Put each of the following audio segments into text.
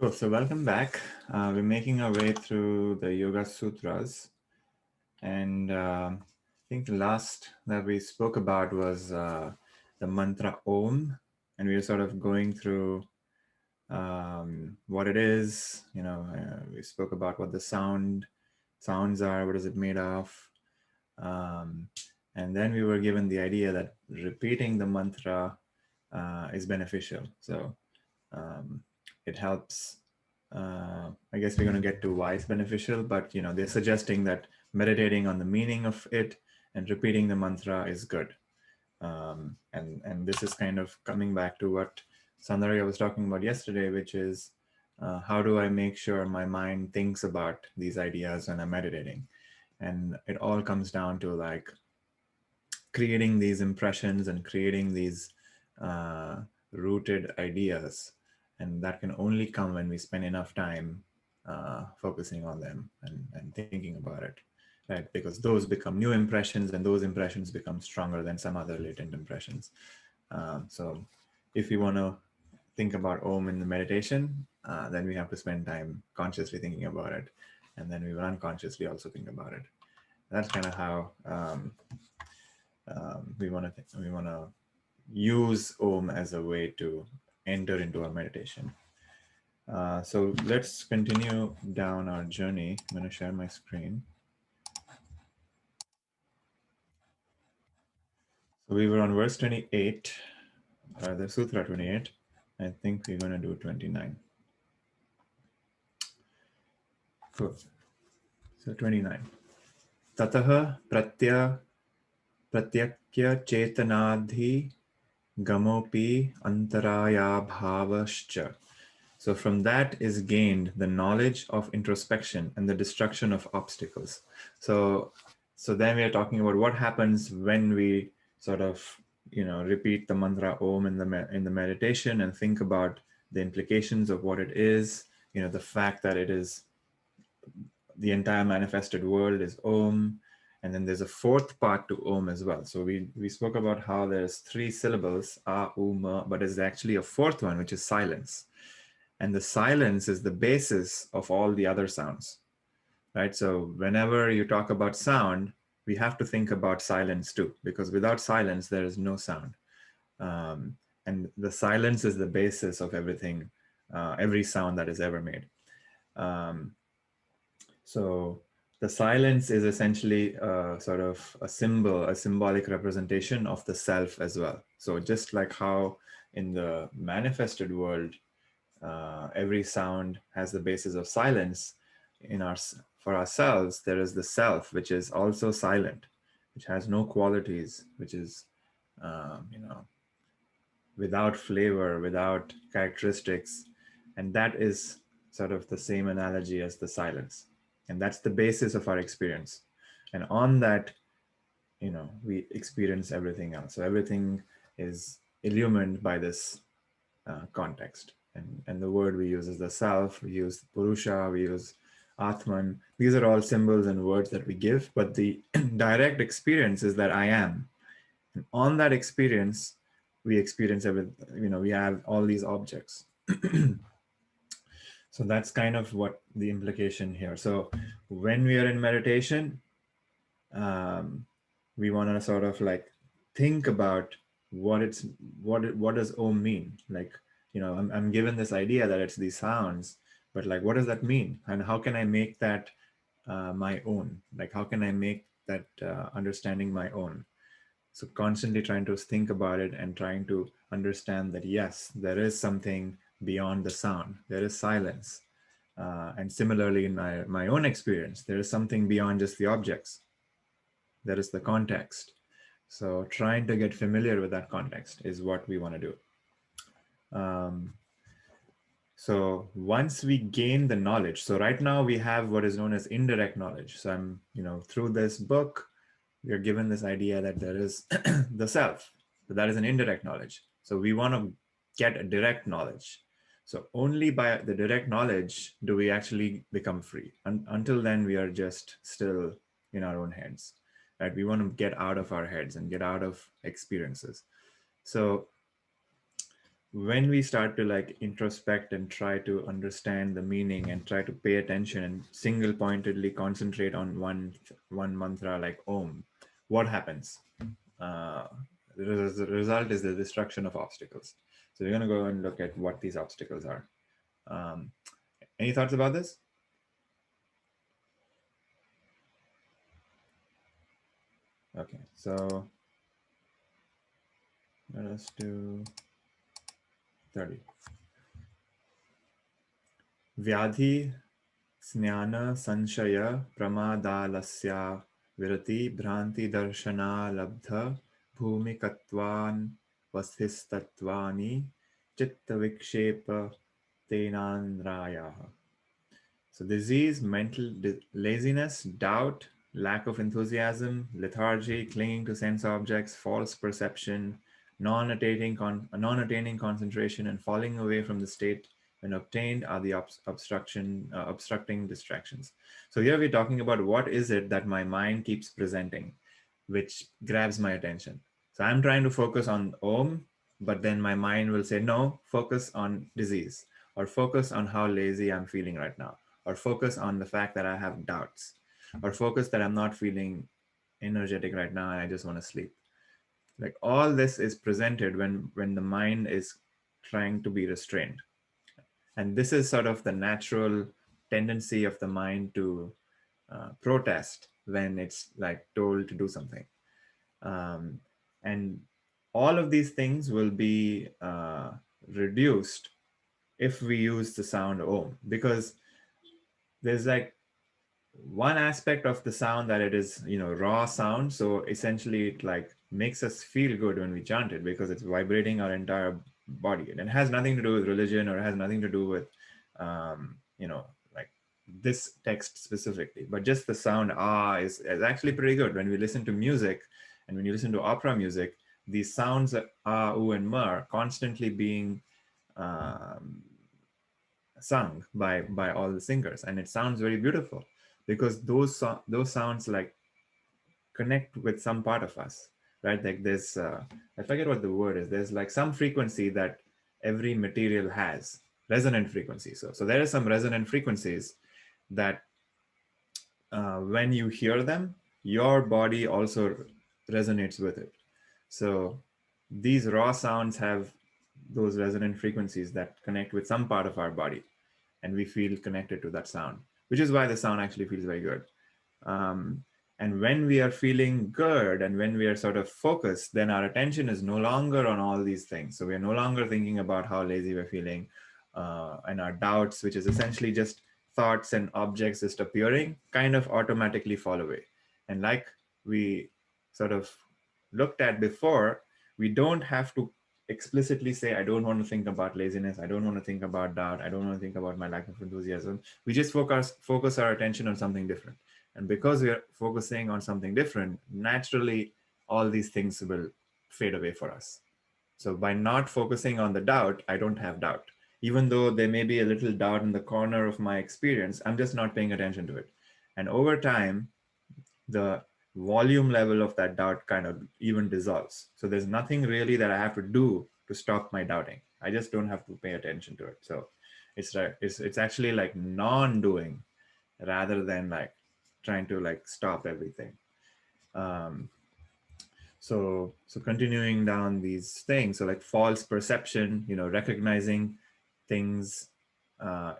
Cool. So welcome back. We're making our way through the Yoga Sutras. And I think the last that we spoke about was the mantra Om. And we were sort of going through what it is. We spoke about what the sounds are, what is it made of. Um, and then we were given the idea that repeating the mantra is beneficial. So it helps. I guess we're going to get to why it's beneficial, but they're suggesting that meditating on the meaning of it and repeating the mantra is good. And this is kind of coming back to what Sandarya was talking about yesterday, which is how do I make sure my mind thinks about these ideas when I'm meditating? And it all comes down to like creating these impressions and creating these rooted ideas. And that can only come when we spend enough time focusing on them and thinking about it, right? Because those become new impressions and those impressions become stronger than some other latent impressions. So if we want to think about Om in the meditation, then we have to spend time consciously thinking about it. And then we will unconsciously also think about it. That's kind of how we want to use Om as a way to enter into our meditation. So let's continue down our journey. I'm going to share my screen. So we were on verse 28, the Sutra 28. I think we're going to do 29. Cool. So 29. Tataha pratyakya chetanadhi gamopi antaraya bhavascha. So from that is gained the knowledge of introspection and the destruction of obstacles. So then we are talking about what happens when we sort of repeat the mantra Om in the meditation and think about the implications of what it is. The fact that it is the entire manifested world is Om. And then there's a fourth part to Om as well. So we spoke about how there's 3 syllables, A, U, Ma, but there's actually a fourth one, which is silence. And the silence is the basis of all the other sounds, right? So whenever you talk about sound, we have to think about silence too, because without silence, there is no sound. And the silence is the basis of everything, every sound that is ever made. So the silence is essentially sort of a symbolic representation of the self as well. So just like how in the manifested world, every sound has the basis of silence. For ourselves, there is the self, which is also silent, which has no qualities, which is without flavor, without characteristics, and that is sort of the same analogy as the silence, and that's the basis of our experience. And on that, we experience everything else. So everything is illumined by this context. And the word we use is the self, we use Purusha, we use Atman. These are all symbols and words that we give, but the direct experience is that I am. And on that experience, we experience everything, we have all these objects. So that's kind of what the implication here. So when we are in meditation, we want to sort of like think about what does Om mean? Like, I'm given this idea that it's these sounds, but like, what does that mean? And how can I make that my own? Like, how can I make that understanding my own? So constantly trying to think about it and trying to understand that, yes, there is something beyond the sound. There is silence. And similarly, in my own experience, there is something beyond just the objects. There is the context. So trying to get familiar with that context is what we want to do. So once we gain the knowledge, so right now we have what is known as indirect knowledge. So I'm, through this book, we are given this idea that there is the self. So that is an indirect knowledge. So we want to get a direct knowledge. So only by the direct knowledge do we actually become free. Until then, we are just still in our own heads, right? We want to get out of our heads and get out of experiences. So when we start to like introspect and try to understand the meaning and try to pay attention and single pointedly concentrate on one mantra like Om, what happens? uh, the result is the destruction of obstacles. So we're going to go and look at what these obstacles are. um, any thoughts about this? Okay, so let us do 30. Vyadhi Snana Sanshaya Pramadalasya Virati Bhranti Darshana Labdha Bhumikatvan Vasthistatvani Chitta Vikshepa Tenandrayaha. So disease, mental laziness, doubt, lack of enthusiasm, lethargy, clinging to sense objects, false perception, non-attaining concentration, and falling away from the state when obtained are the obstructing distractions. So here we're talking about what is it that my mind keeps presenting, which grabs my attention. So I'm trying to focus on Om, but then my mind will say, no, focus on disease, or focus on how lazy I'm feeling right now, or focus on the fact that I have doubts, or focus that I'm not feeling energetic right now and I just want to sleep. Like all this is presented when the mind is trying to be restrained. And this is sort of the natural tendency of the mind to protest when it's like told to do something. um, and all of these things will be reduced if we use the sound Om, because there's like one aspect of the sound that it is, raw sound. So essentially it like makes us feel good when we chant it because it's vibrating our entire body, and it has nothing to do with religion, or it has nothing to do with like this text specifically, but just the sound is actually pretty good. When we listen to music, and when you listen to opera music, these sounds oo and ma are constantly being um, sung by all the singers, and it sounds very beautiful because those sounds like connect with some part of us, right? Like there's I forget what the word is. There's like some frequency that every material has, resonant frequency. So there are some resonant frequencies that when you hear them, your body also resonates with it. So these raw sounds have those resonant frequencies that connect with some part of our body, and we feel connected to that sound, which is why the sound actually feels very good. Um, and when we are feeling good and when we are sort of focused, then our attention is no longer on all these things. So we are no longer thinking about how lazy we're feeling, and our doubts, which is essentially just thoughts and objects just appearing, kind of automatically fall away. And like we sort of looked at before, we don't have to explicitly say, I don't want to think about laziness, I don't want to think about doubt, I don't want to think about my lack of enthusiasm. We just focus our attention on something different. And because we are focusing on something different, naturally all these things will fade away for us. So by not focusing on the doubt, I don't have doubt. Even though there may be a little doubt in the corner of my experience, I'm just not paying attention to it. And over time, the volume level of that doubt kind of even dissolves. So there's nothing really that I have to do to stop my doubting. I just don't have to pay attention to it. So it's actually like non-doing rather than like trying to like stop everything. Um, so continuing down these things, so like false perception, recognizing things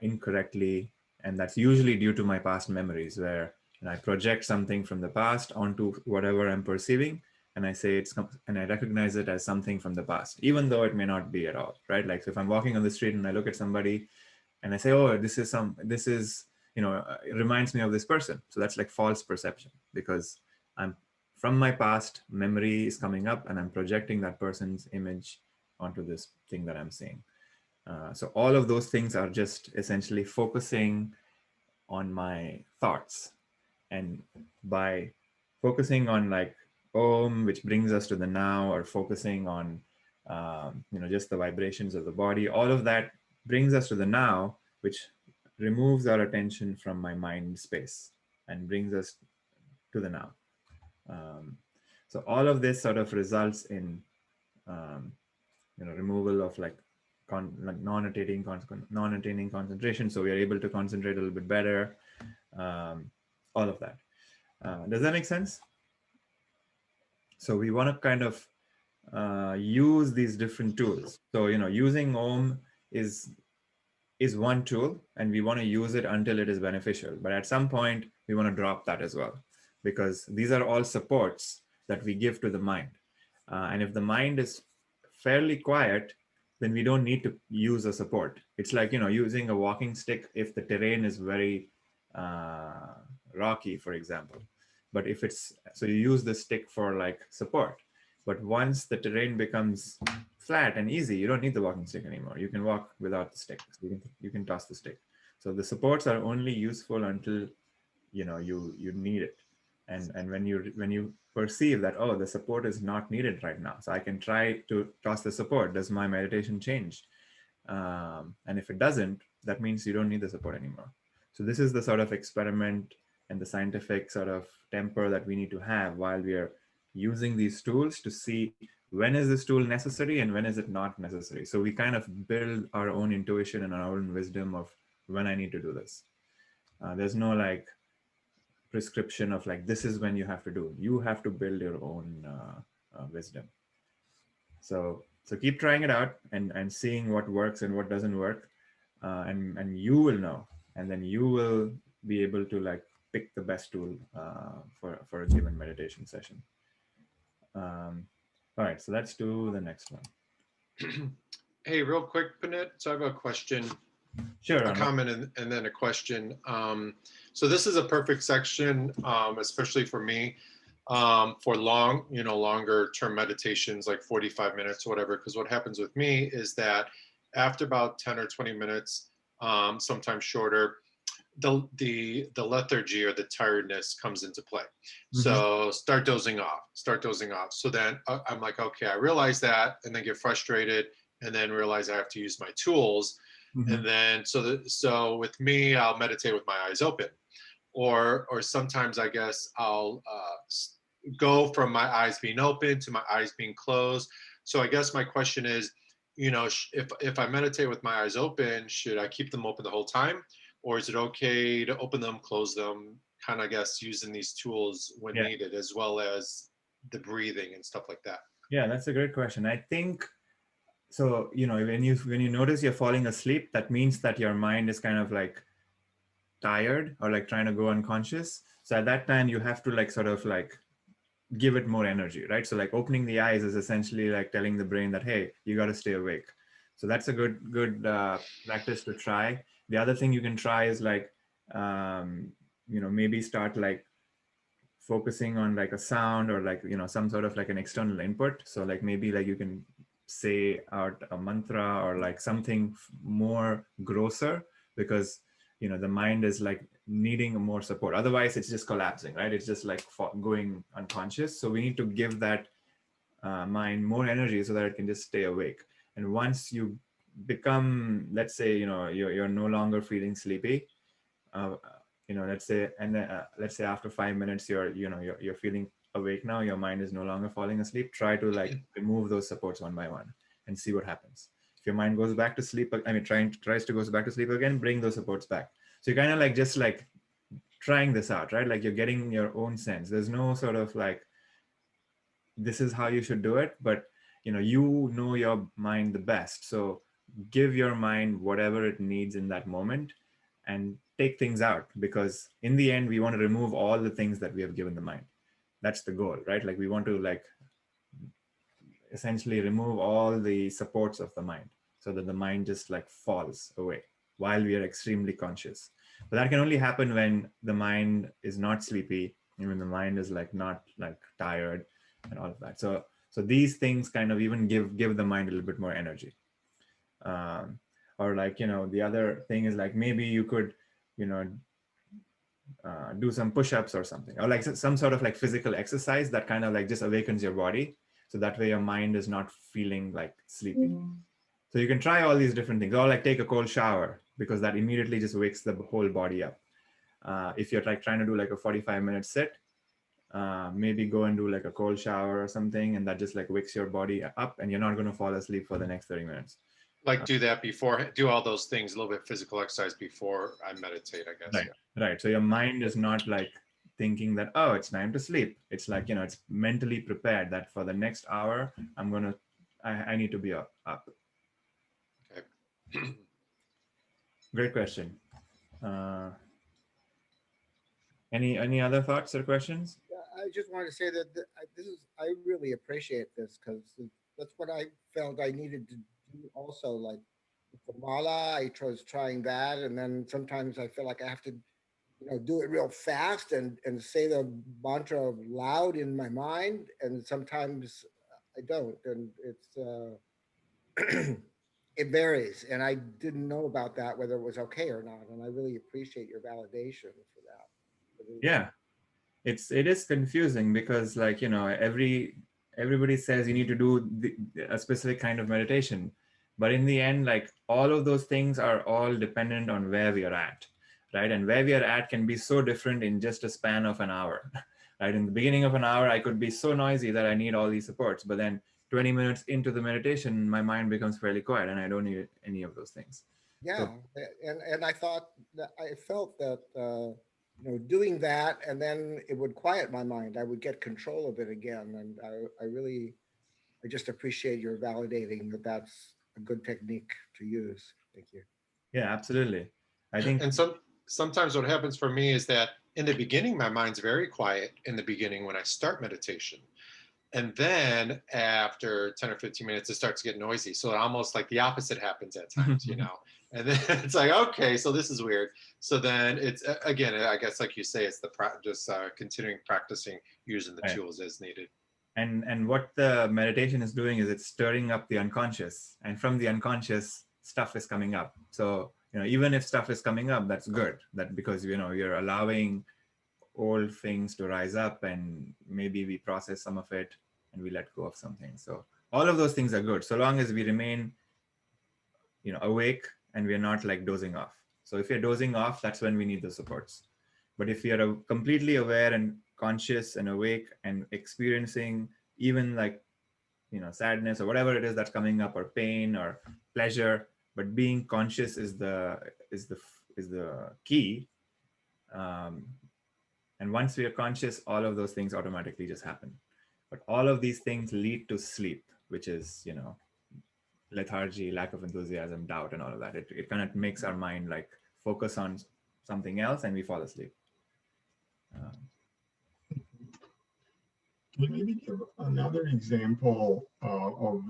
incorrectly, and that's usually due to my past memories, where I project something from the past onto whatever I'm perceiving, and I say and I recognize it as something from the past, even though it may not be at all, right? Like, so if I'm walking on the street and I look at somebody and I say, oh, this is, it reminds me of this person. So that's like false perception, because I'm from my past, memory is coming up and I'm projecting that person's image onto this thing that I'm seeing. So all of those things are just essentially focusing on my thoughts. And by focusing on like Om, which brings us to the now, or focusing on, just the vibrations of the body, all of that brings us to the now, which removes our attention from my mind space and brings us to the now. Um, so all of this sort of results in, removal of like non-attaining concentration, so we are able to concentrate a little bit better. All of that. Does that make sense? So we want to kind of use these different tools. So using Om is one tool, and we want to use it until it is beneficial. But at some point, we want to drop that as well, because these are all supports that we give to the mind. And if the mind is fairly quiet, then we don't need to use a support. It's like, using a walking stick if the terrain is very rocky, for example. But if it's, so you use the stick for like support. But once the terrain becomes flat and easy, you don't need the walking stick anymore. You can walk without the stick. So you can toss the stick. So the supports are only useful until you need it. And when you perceive that, oh, the support is not needed right now, so I can try to toss the support. Does my meditation change? And if it doesn't, that means you don't need the support anymore. So this is the sort of experiment and the scientific sort of temper that we need to have while we are using these tools, to see when is this tool necessary and when is it not necessary. So we kind of build our own intuition and our own wisdom of when I need to do this. There's no like prescription of like, this is when you have to do. You have to build your own wisdom. So keep trying it out and seeing what works and what doesn't work. And you will know, and then you will be able to like pick the best tool for a given meditation session. All right, so let's do the next one. Hey, real quick, Panit. So I have a question, sure, a comment, and then a question. So this is a perfect section, especially for me, for longer term meditations, like 45 minutes or whatever. Because what happens with me is that after about 10 or 20 minutes, sometimes shorter, the lethargy or the tiredness comes into play. Mm-hmm. So start dozing off. So then I'm like, okay, I realize that, and then get frustrated, and then realize I have to use my tools. Mm-hmm. And then so with me, I'll meditate with my eyes open, or sometimes I guess I'll go from my eyes being open to my eyes being closed. So I guess my question is, if I meditate with my eyes open, should I keep them open the whole time? Or is it okay to open them, close them, kind of, I guess, using these tools when needed, as well as the breathing and stuff like that? Yeah, that's a great question. I think, so, when you notice you're falling asleep, that means that your mind is kind of like tired or like trying to go unconscious. So at that time, you have to like sort of like give it more energy, right? So like opening the eyes is essentially like telling the brain that, hey, you got to stay awake. So that's a good practice to try. The other thing you can try is like, maybe start like focusing on like a sound or like, some sort of like an external input. So like maybe like you can say out a mantra or like something more grosser, because, the mind is like needing more support. Otherwise it's just collapsing, right? It's just like going unconscious. So we need to give that mind more energy so that it can just stay awake. And once you become, let's say, you're no longer feeling sleepy, let's say, and then let's say after 5 minutes you're feeling awake now, your mind is no longer falling asleep. Try to like remove those supports one by one and see what happens. If your mind goes back to sleep, tries to go back to sleep again, bring those supports back. So you kind of like just like trying this out, right? Like you're getting your own sense. There's no sort of like, this is how you should do it, but you know your mind the best. So give your mind whatever it needs in that moment and take things out, because in the end we want to remove all the things that we have given the mind. That's the goal, right? Like we want to like essentially remove all the supports of the mind so that the mind just like falls away while we are extremely conscious. But that can only happen when the mind is not sleepy and when the mind is like not like tired and all of that. So these things kind of even give the mind a little bit more energy. Or like, the other thing is like, maybe you could, do some push-ups or something, or like some sort of like physical exercise that kind of like just awakens your body. So that way your mind is not feeling like sleepy. So you can try all these different things, or like take a cold shower, because that immediately just wakes the whole body up. If you're like trying to do like a 45-minute sit, maybe go and do like a cold shower or something, and that just like wakes your body up, and you're not going to fall asleep for the next 30 minutes. Like do that before, do all those things, a little bit of physical exercise before I meditate, I guess. Right, right. So your mind is not like thinking that, oh, it's time to sleep. It's like, it's mentally prepared that for the next hour, I need to be up. Yeah. Okay. Great question. Uh, any other thoughts or questions? I just want to say that this is, I really appreciate this because that's what I felt I needed to do also. Like for mala, was trying that, and then sometimes I feel like I have to, do it real fast and say the mantra loud in my mind, and sometimes I don't, and it varies, and I didn't know about that whether it was okay or not, and I really appreciate your validation for that. Yeah, it is confusing because like everybody says you need to do a specific kind of meditation, but in the end, like all of those things are all dependent on where we are at, right? And where we are at can be so different in just a span of an hour. Right, in the beginning of an hour I could be so noisy that I need all these supports, but then 20 minutes into the meditation my mind becomes fairly quiet and I don't need any of those things. Yeah, So and I thought that I felt that doing that, and then it would quiet my mind. I would get control of it again, and I really I just appreciate your validating that that's a good technique to use. Thank you. yeah, absolutely. I think And sometimes what happens for me is that in the beginning, my mind's very quiet in the beginning when I start meditation. And then after 10 or 15 minutes, it starts to get noisy. So almost like the opposite happens at times, you know? And then it's like, okay, so this is weird. So then it's, again, I guess like you say, it's the just continuing practicing using the right. tools as needed. And what the meditation is doing is it's stirring up the unconscious, and from the unconscious stuff is coming up. So even if stuff is coming up, that's good, that because you're allowing old things to rise up, and maybe we process some of it and we let go of something. So all of those things are good so long as we remain awake and we're not like dozing off. So if you're dozing off, that's when we need the supports. But if you're completely aware and conscious and awake and experiencing even like sadness or whatever it is that's coming up, or pain or pleasure, but being conscious is the key. um, and once we are conscious, all of those things automatically just happen. But all of these things lead to sleep, which is lethargy, lack of enthusiasm, doubt, and all of that. It kind of makes our mind like focus on something else and we fall asleep. Can you maybe give another example of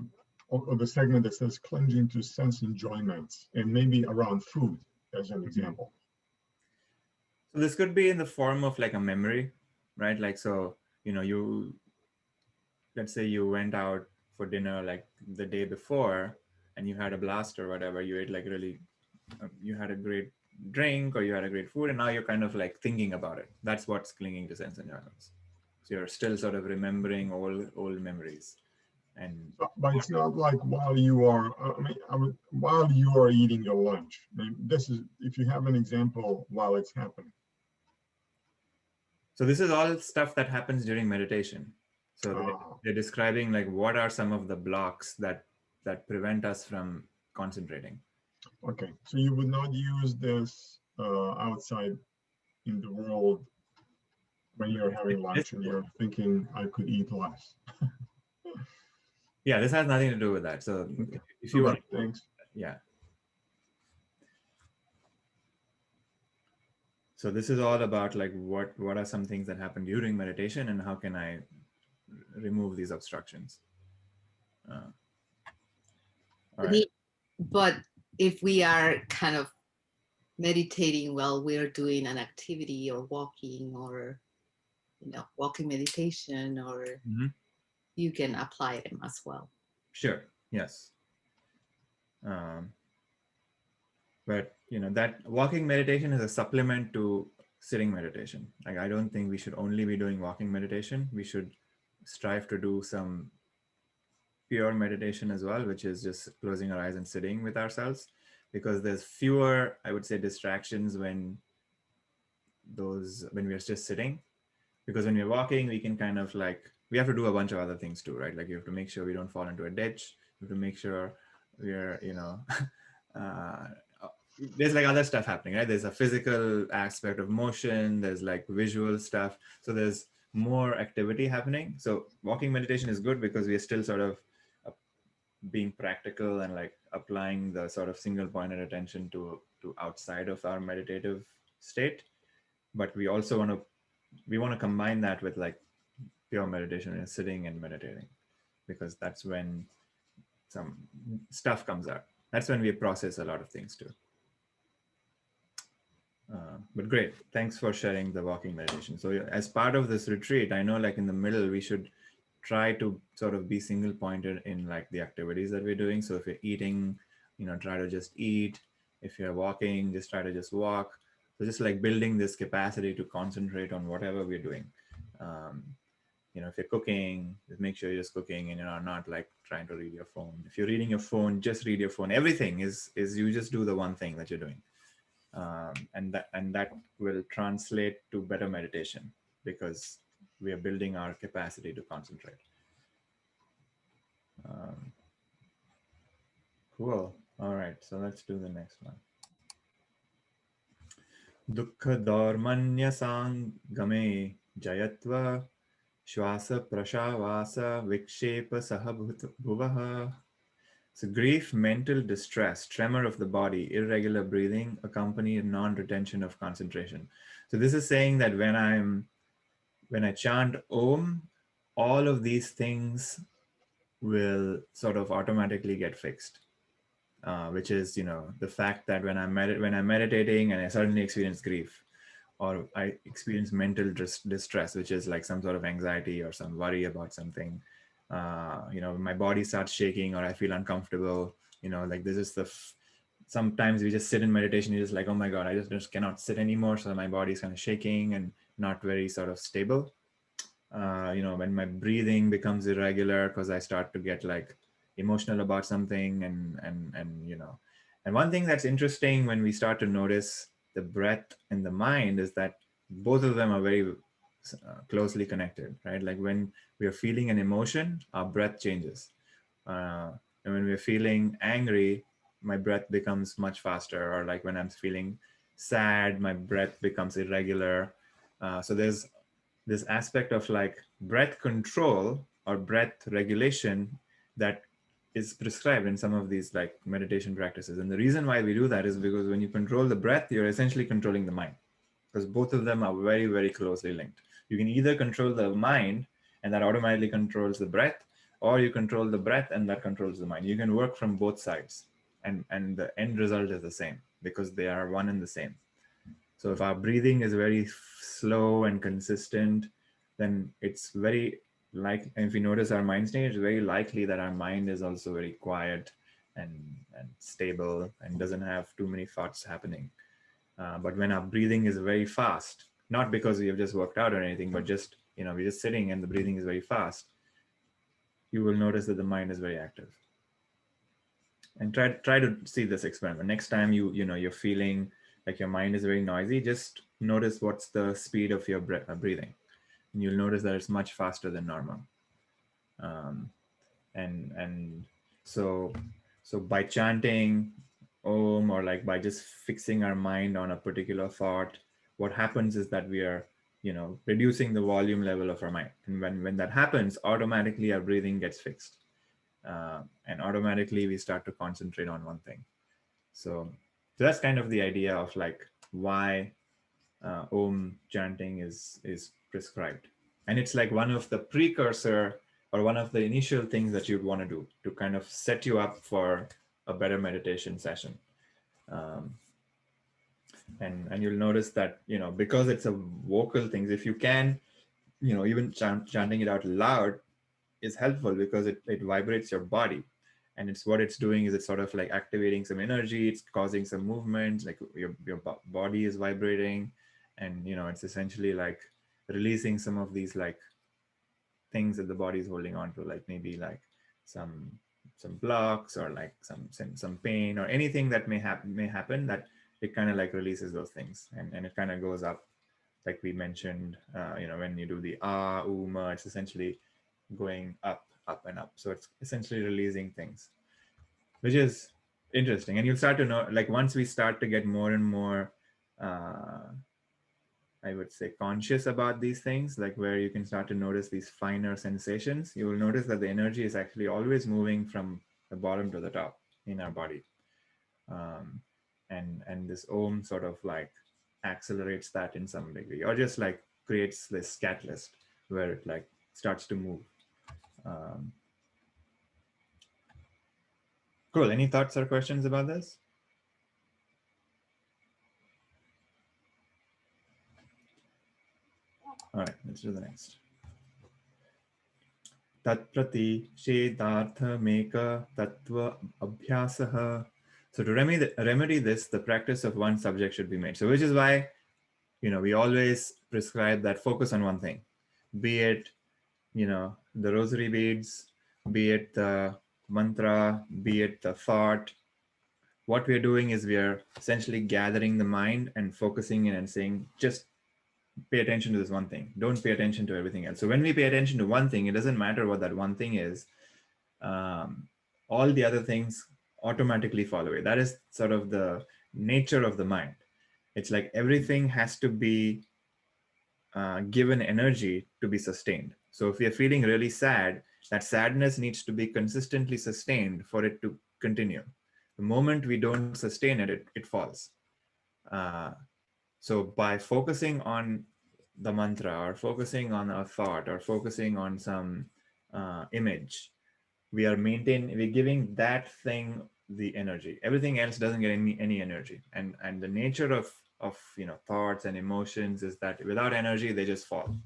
the segment that says clinging to sense enjoyments, and maybe around food as an example? So this could be in the form of like a memory, right? Like, so, let's say you went out for dinner like the day before and you had a blast or whatever, you ate like really, you had a great drink or you had a great food, and now you're kind of like thinking about it. That's what's clinging to sense enjoyments. So you're still sort of remembering old memories. And But it's not like while you are, while you are eating your lunch. This is, if you have an example while it's happening. so this is all stuff that happens during meditation. So they're describing like what are some of the blocks that prevent us from concentrating. Okay, so you would not use this outside in the world when you're having lunch and you're thinking, I could eat less. Yeah, this has nothing to do with that. So Okay. if you want, thanks. yeah. So this is all about like what are some things that happen during meditation and how can I remove these obstructions. All right. But if we are kind of meditating while we're doing an activity or walking, or walking meditation, or you can apply them as well. Sure. Yes. But that walking meditation is a supplement to sitting meditation. Like, I don't think we should only be doing walking meditation. We should strive to do some pure meditation as well, which is just closing our eyes and sitting with ourselves, because there's fewer, I would say, distractions when we're just sitting. Because when we're walking, we can kind of like, we have to do a bunch of other things too, right? Like you have to make sure we don't fall into a ditch. You have to make sure we're uh, there's like other stuff happening, right? There's a physical aspect of motion, there's like visual stuff, so there's more activity happening. So walking meditation is good because we are still sort of uh, being practical and like applying the sort of single pointed attention to outside of our meditative state. But we also want to combine that with like pure meditation and sitting and meditating, because that's when some stuff comes out. That's when we process a lot of things too. But great, thanks for sharing the walking meditation. So as part of this retreat, I know like in the middle, we should try to sort of be single pointed in like the activities that we're doing. So if you're eating, try to just eat. If you're walking, just try to just walk. So just like building this capacity to concentrate on whatever we're doing. Um, if you're cooking, just make sure you're just cooking and you're not like trying to read your phone. If you're reading your phone, just read your phone. Everything is you just do the one thing that you're doing. And that will translate to better meditation, because we are building our capacity to concentrate. Cool. All right, so let's do the next one. Dukkha dormanya sangame jayatva shwasa prashavasa vikshepa sahabhuvaha. So grief, mental distress, tremor of the body, irregular breathing, accompanied non-retention of concentration. So this is saying that when I chant Om, all of these things will sort of automatically get fixed. Which is, the fact that when I'm meditating and I suddenly experience grief, or I experience mental distress, which is like some sort of anxiety or some worry about something, my body starts shaking or I feel uncomfortable, like this is sometimes we just sit in meditation, you're just like, oh my God, I just cannot sit anymore. So my body's kind of shaking and not very sort of stable. When my breathing becomes irregular because I start to get like emotional about something, and one thing that's interesting when we start to notice the breath and the mind is that both of them are very closely connected, right? Like when we are feeling an emotion, our breath changes. And when we're feeling angry, my breath becomes much faster, or like when I'm feeling sad, my breath becomes irregular. So there's this aspect of like breath control or breath regulation that is prescribed in some of these like meditation practices. And the reason why we do that is because when you control the breath, you're essentially controlling the mind, because both of them are very, very closely linked. You can either control the mind and that automatically controls the breath, or you control the breath and that controls the mind. You can work from both sides, and the end result is the same because they are one and the same. So if our breathing is very slow and consistent, then it's very like, if we notice our mind state, it's very likely that our mind is also very quiet and stable and doesn't have too many thoughts happening. But when our breathing is very fast, not because we have just worked out or anything, but just, we're just sitting and the breathing is very fast, you will notice that the mind is very active. And try to see this experiment. Next time you're feeling like your mind is very noisy, just notice what's the speed of your breathing. And you'll notice that it's much faster than normal. And so by chanting Om, or like by just fixing our mind on a particular thought, what happens is that we are reducing the volume level of our mind. And when that happens, automatically our breathing gets fixed. And automatically we start to concentrate on one thing. So that's kind of the idea of like why Om chanting is prescribed. And it's like one of the precursor or one of the initial things that you'd want to do to kind of set you up for a better meditation session. And you'll notice that, because it's a vocal thing, if you can, even chanting it out loud is helpful because it vibrates your body. And it's what it's doing is it's sort of like activating some energy, it's causing some movement, like your body is vibrating, and it's essentially like releasing some of these like things that the body is holding on to, like maybe like some blocks or like some pain or anything that may happen, that it kind of like releases those things, and it kind of goes up, like we mentioned, when you do the it's essentially going up and up. So it's essentially releasing things. which is interesting. And you'll start to know, like once we start to get more and more, I would say, conscious about these things, like where you can start to notice these finer sensations, you will notice that the energy is actually always moving from the bottom to the top in our body. And this Om sort of like accelerates that in some degree, or just like creates this catalyst where it like starts to move. Cool. Any thoughts or questions about this? All right, let's do the next. Tatprati shedartha meka tattva abhyasaha. So to remedy this, the practice of one subject should be made. So which is why, we always prescribe that focus on one thing, be it, the rosary beads, be it the mantra, be it the thought. What we are doing is we are essentially gathering the mind and focusing in and saying, just pay attention to this one thing. Don't pay attention to everything else. So when we pay attention to one thing, it doesn't matter what that one thing is. All the other things automatically fall away. That is sort of the nature of the mind. It's like everything has to be given energy to be sustained. So if we are feeling really sad, that sadness needs to be consistently sustained for it to continue. The moment we don't sustain it, it falls. So by focusing on the mantra or focusing on a thought or focusing on some image, we're giving that thing the energy. Everything else doesn't get any energy. And the nature of thoughts and emotions is that without energy, they just fall.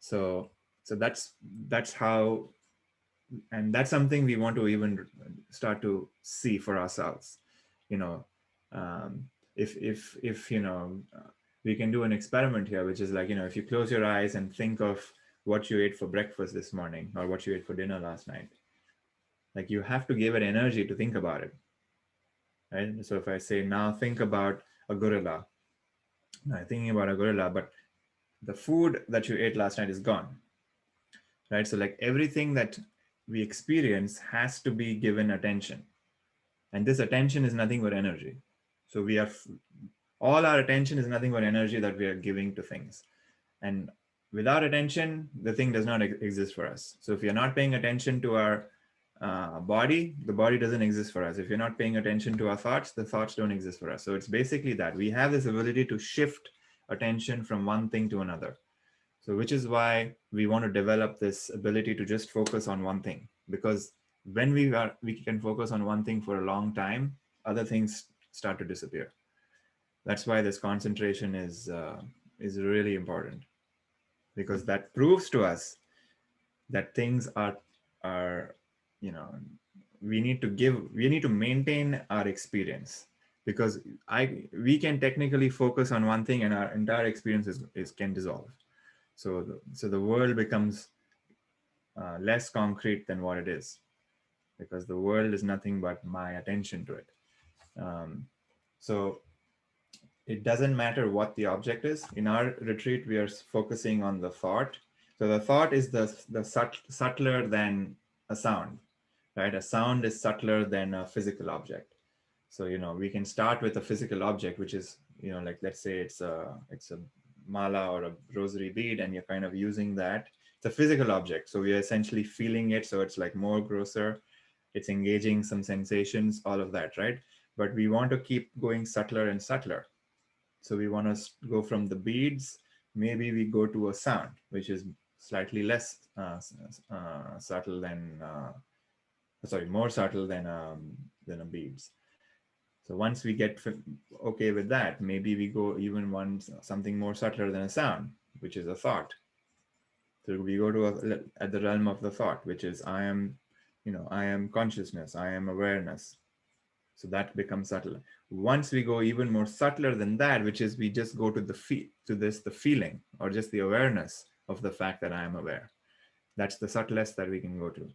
So that's how, and that's something we want to even start to see for ourselves. If we can do an experiment here, which is like, if you close your eyes and think of what you ate for breakfast this morning or what you ate for dinner last night, like you have to give it energy to think about it, right? So if I say, now think about a gorilla, now thinking about a gorilla, but the food that you ate last night is gone, right? So like everything that we experience has to be given attention. And this attention is nothing but energy. So all our attention is nothing but energy that we are giving to things. And without attention, the thing does not exist for us. So if you're not paying attention to our body, the body doesn't exist for us. If you're not paying attention to our thoughts, the thoughts don't exist for us. So it's basically that we have this ability to shift attention from one thing to another. So which is why we want to develop this ability to just focus on one thing, because when we can focus on one thing for a long time, other things start to disappear. That's why this concentration is really important, because that proves to us that things are we need to maintain our experience, because we can technically focus on one thing and our entire experience can dissolve. So the world becomes less concrete than what it is, because the world is nothing but my attention to it. So it doesn't matter what the object is. In our retreat, we are focusing on the thought. So the thought is the subtler than a sound, right? A sound is subtler than a physical object. So, we can start with a physical object, which is, like, let's say it's a mala or a rosary bead, and you're kind of using that. It's a physical object. So we are essentially feeling it. So it's like more grosser. It's engaging some sensations, all of that, right? But we want to keep going subtler and subtler. So we want to go from the beads, maybe we go to a sound, which is slightly less subtle than, more subtle than a beads. So once we get okay with that, maybe we go even something more subtler than a sound, which is a thought. So we go to at the realm of the thought, which is I am consciousness, I am awareness. So that becomes subtle. Once we go even more subtler than that, which is we just go to the feeling or just the awareness of the fact that I am aware. That's the subtlest that we can go to.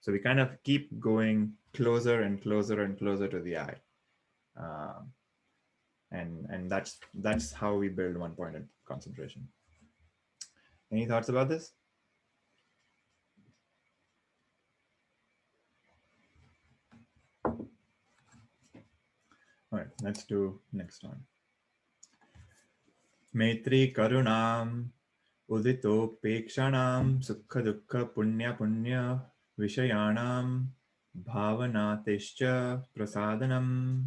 So we kind of keep going closer and closer and closer to the I. And that's how we build one-pointed concentration. Any thoughts about this? All right, let's do next one. Maitri Karunam Udito Pekshanam Sukha Dukha Punya Punya Vishayanam Bhavana Tescha Prasadanam.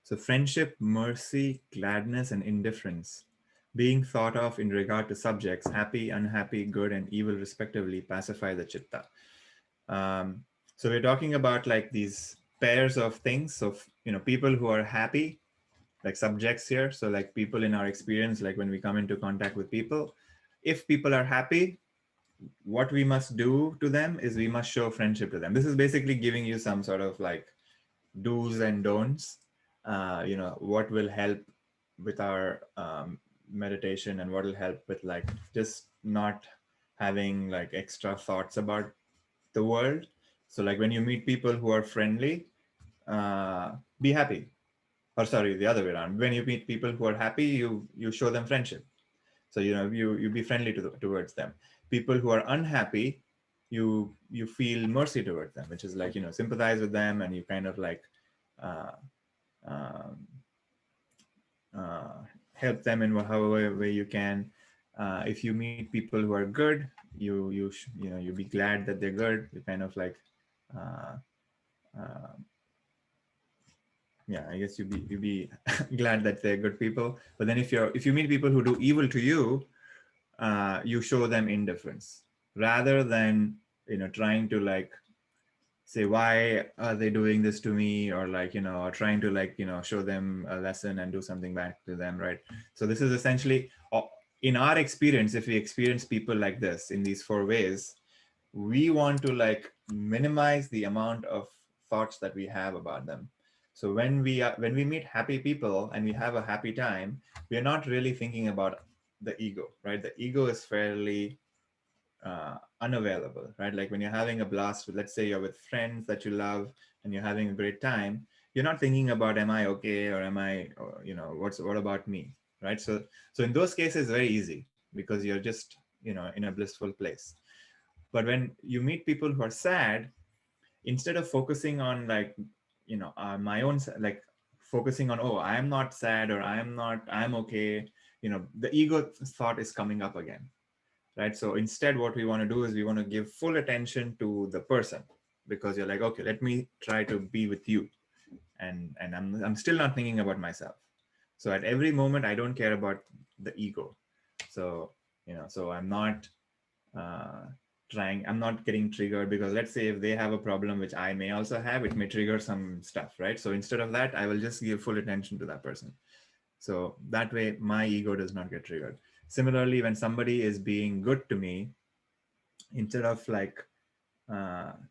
So friendship, mercy, gladness, and indifference, being thought of in regard to subjects, happy, unhappy, good, and evil respectively, pacify the chitta. So we're talking about like these pairs of things. So, people who are happy, like subjects here. So like people in our experience, like when we come into contact with people, if people are happy, what we must do to them is we must show friendship to them. This is basically giving you some sort of like do's and don'ts, what will help with our meditation, and what will help with like just not having like extra thoughts about the world. So like when you meet people who are friendly, be happy. Or sorry, the other way around. When you meet people who are happy, you show them friendship. So you be friendly towards them. People who are unhappy, you feel mercy towards them, which is like sympathize with them, and you kind of like uh, um, help them in however way you can. If you meet people who are good, you be glad that they're good. You kind of like uh, uh, yeah, I guess you be glad that they're good people. But then if you meet people who do evil to you, you show them indifference rather than trying to like say why are they doing this to me, or like or trying to like show them a lesson and do something back to them, right? So this is essentially in our experience, if we experience people like this in these four ways, we want to like minimize the amount of thoughts that we have about them. So when we meet happy people and we have a happy time, we are not really thinking about the ego, right? The ego is fairly unavailable, right? Like when you're having a blast with, let's say you're with friends that you love and you're having a great time, you're not thinking about am I okay, or am I, or, what about me, right? So in those cases, very easy because you're just in a blissful place. But when you meet people who are sad, instead of focusing on like my own like focusing on, oh, I'm not sad, or I'm okay, the ego thought is coming up again, right? So instead what we want to do is we want to give full attention to the person, because you're like, okay, let me try to be with you, and I'm still not thinking about myself. So at every moment I don't care about the ego. So so I'm not uh, I'm not getting triggered, because let's say if they have a problem which I may also have, it may trigger some stuff, right? So instead of that, I will just give full attention to that person. So that way my ego does not get triggered. Similarly, when somebody is being good to me, instead of like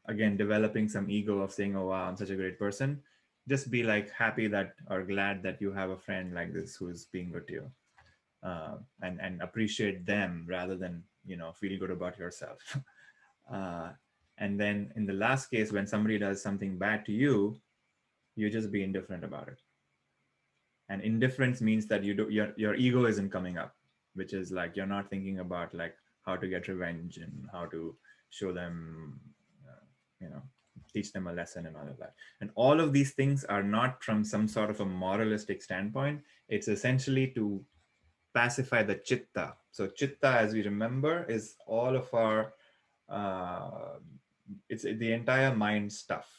again developing some ego of saying, oh wow, I'm such a great person, just be like happy that, or glad that you have a friend like this who's being good to you, and appreciate them rather than feel good about yourself. uh, and then in the last case, when somebody does something bad to you, you just be indifferent about it. And indifference means that your ego isn't coming up, which is like you're not thinking about like how to get revenge and how to show them uh, you know teach them a lesson and all of that. And all of these things are not from some sort of a moralistic standpoint. It's essentially to pacify the chitta. So chitta, as we remember, is all of our uh, it's the entire mind stuff.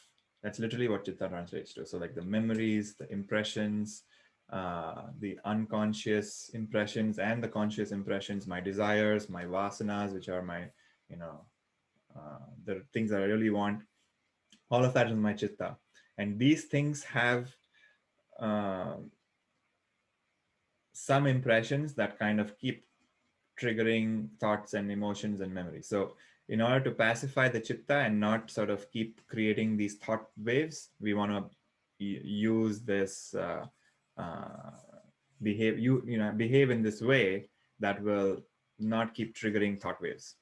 That's literally what chitta translates to. So like the memories, the impressions, the unconscious impressions and the conscious impressions, my desires, my vasanas, which are my, the things that I really want, all of that is my chitta. And these things have uh, some impressions that kind of keep triggering thoughts and emotions and memories. So in order to pacify the chitta and not sort of keep creating these thought waves, we want to use this uh, behave in this way that will not keep triggering thought waves.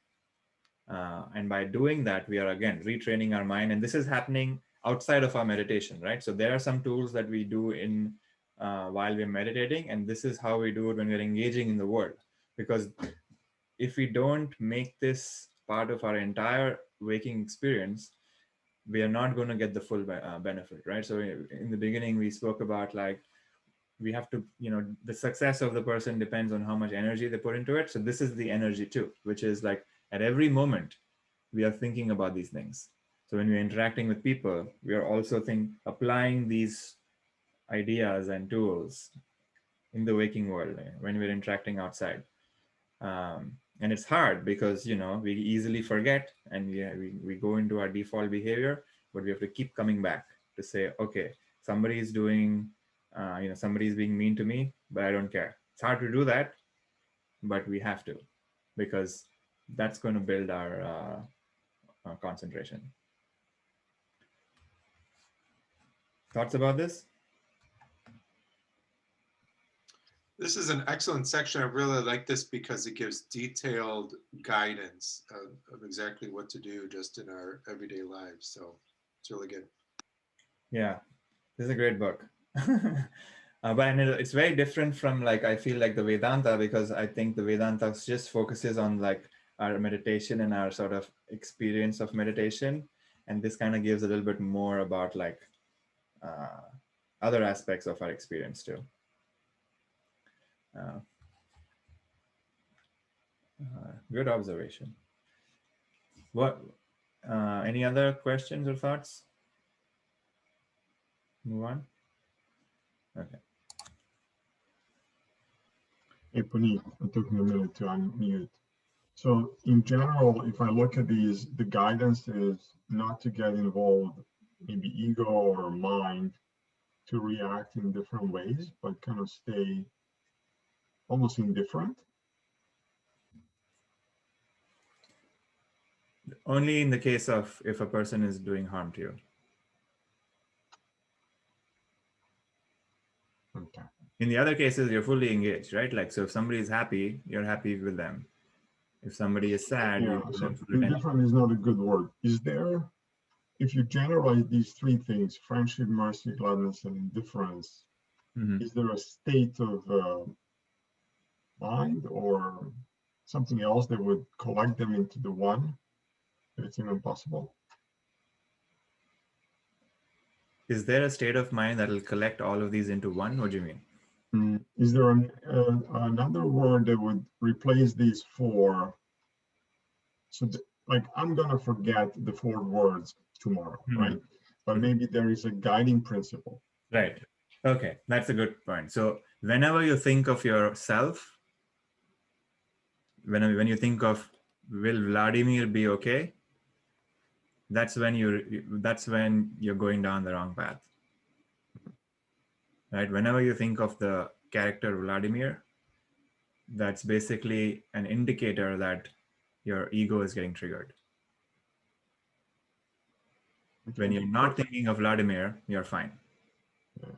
And by doing that, we are again retraining our mind. And this is happening outside of our meditation, right? So there are some tools that we do in while we're meditating, and this is how we do it when we're engaging in the world. Because if we don't make this part of our entire waking experience, we are not going to get the full benefit, right? So in the beginning, we spoke about like, we have to, the success of the person depends on how much energy they put into it. So this is the energy too, which is like at every moment, we are thinking about these things. So when we're interacting with people, we are also applying these ideas and tools in the waking world when we're interacting outside. And it's hard because, we easily forget and we go into our default behavior, but we have to keep coming back to say, okay, somebody is doing, somebody is being mean to me, but I don't care. It's hard to do that, but we have to, because that's going to build our concentration. Thoughts about this? This is an excellent section. I really like this because it gives detailed guidance of exactly what to do just in our everyday lives. So it's really good. Yeah, this is a great book. But it's very different from, like, I feel like the Vedanta, because I think the Vedanta just focuses on like our meditation and our sort of experience of meditation. And this kind of gives a little bit more about like other aspects of our experience too. Good observation. What? Any other questions or thoughts? Move on. Okay. Hey, Puneet, I'm taking a minute to unmute. So in general, if I look at these, the guidance is not to get involved, maybe ego or mind, to react in different ways, but kind of stay almost indifferent. Only in the case of if a person is doing harm to you. Okay. In the other cases, you're fully engaged, right? Like, so if somebody is happy, you're happy with them. If somebody is sad, Yeah, you give so them full attention. indifferent is not a good word. Is there, if you generalize these three things, friendship, mercy, gladness, and indifference, is there a state of mind or something else that would collect them into the one? It's even possible. Is there a state of mind that will collect all of these into one? What do you mean? Is there another word that would replace these four? So like, I'm going to forget the four words tomorrow, right? But maybe there is a guiding principle. Right. Okay, that's a good point. So whenever you think of yourself, when you think of, will Vladimir be okay? That's when you're going down the wrong path. Right? Whenever you think of the character Vladimir, that's basically an indicator that your ego is getting triggered. When you're not thinking of Vladimir, you're fine. Yeah.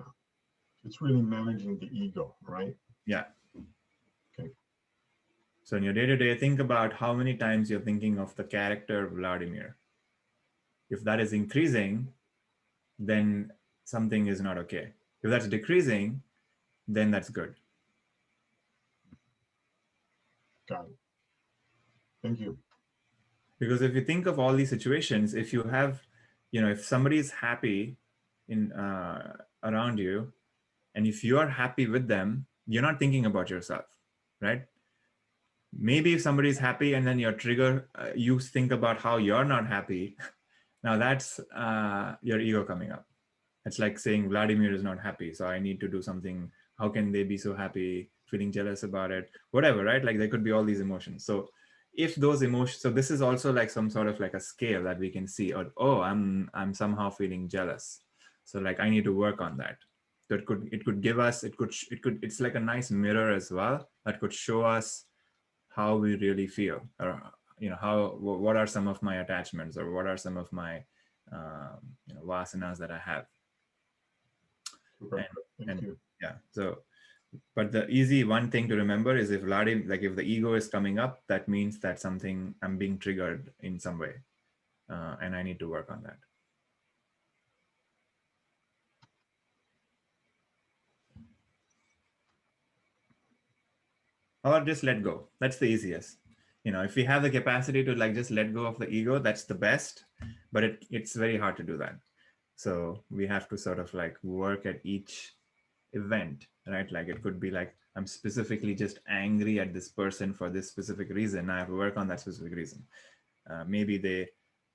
It's really managing the ego, right? Yeah. Okay. So in your day-to-day, think about how many times you're thinking of the character Vladimir. If that is increasing, then something is not okay. If that's decreasing, then that's good. Got it. Thank you. Because if you think of all these situations, if you have, if somebody is happy in around you, and if you are happy with them, you're not thinking about yourself, right? Maybe if somebody is happy and then your trigger, you think about how you're not happy. Now that's your ego coming up. It's like saying Vladimir is not happy, so I need to do something. How can they be so happy? Feeling jealous about it, whatever, right? Like there could be all these emotions. So if those emotions, so this is also like some sort of like a scale that we can see, or, oh, I'm somehow feeling jealous. So like I need to work on that. So it could give us, it's like a nice mirror as well that could show us how we really feel, or what are some of my attachments, or what are some of my vasanas that I have. Thank you. Yeah, so but the easy one thing to remember is if the ego is coming up, that means that I'm being triggered in some way, and I need to work on that. Or just let go. That's the easiest. if we have the capacity to like just let go of the ego, that's the best, but it's very hard to do that. So we have to sort of like work at each event, right? Like it could be like, I'm specifically just angry at this person for this specific reason. I have to work on that specific reason. Maybe they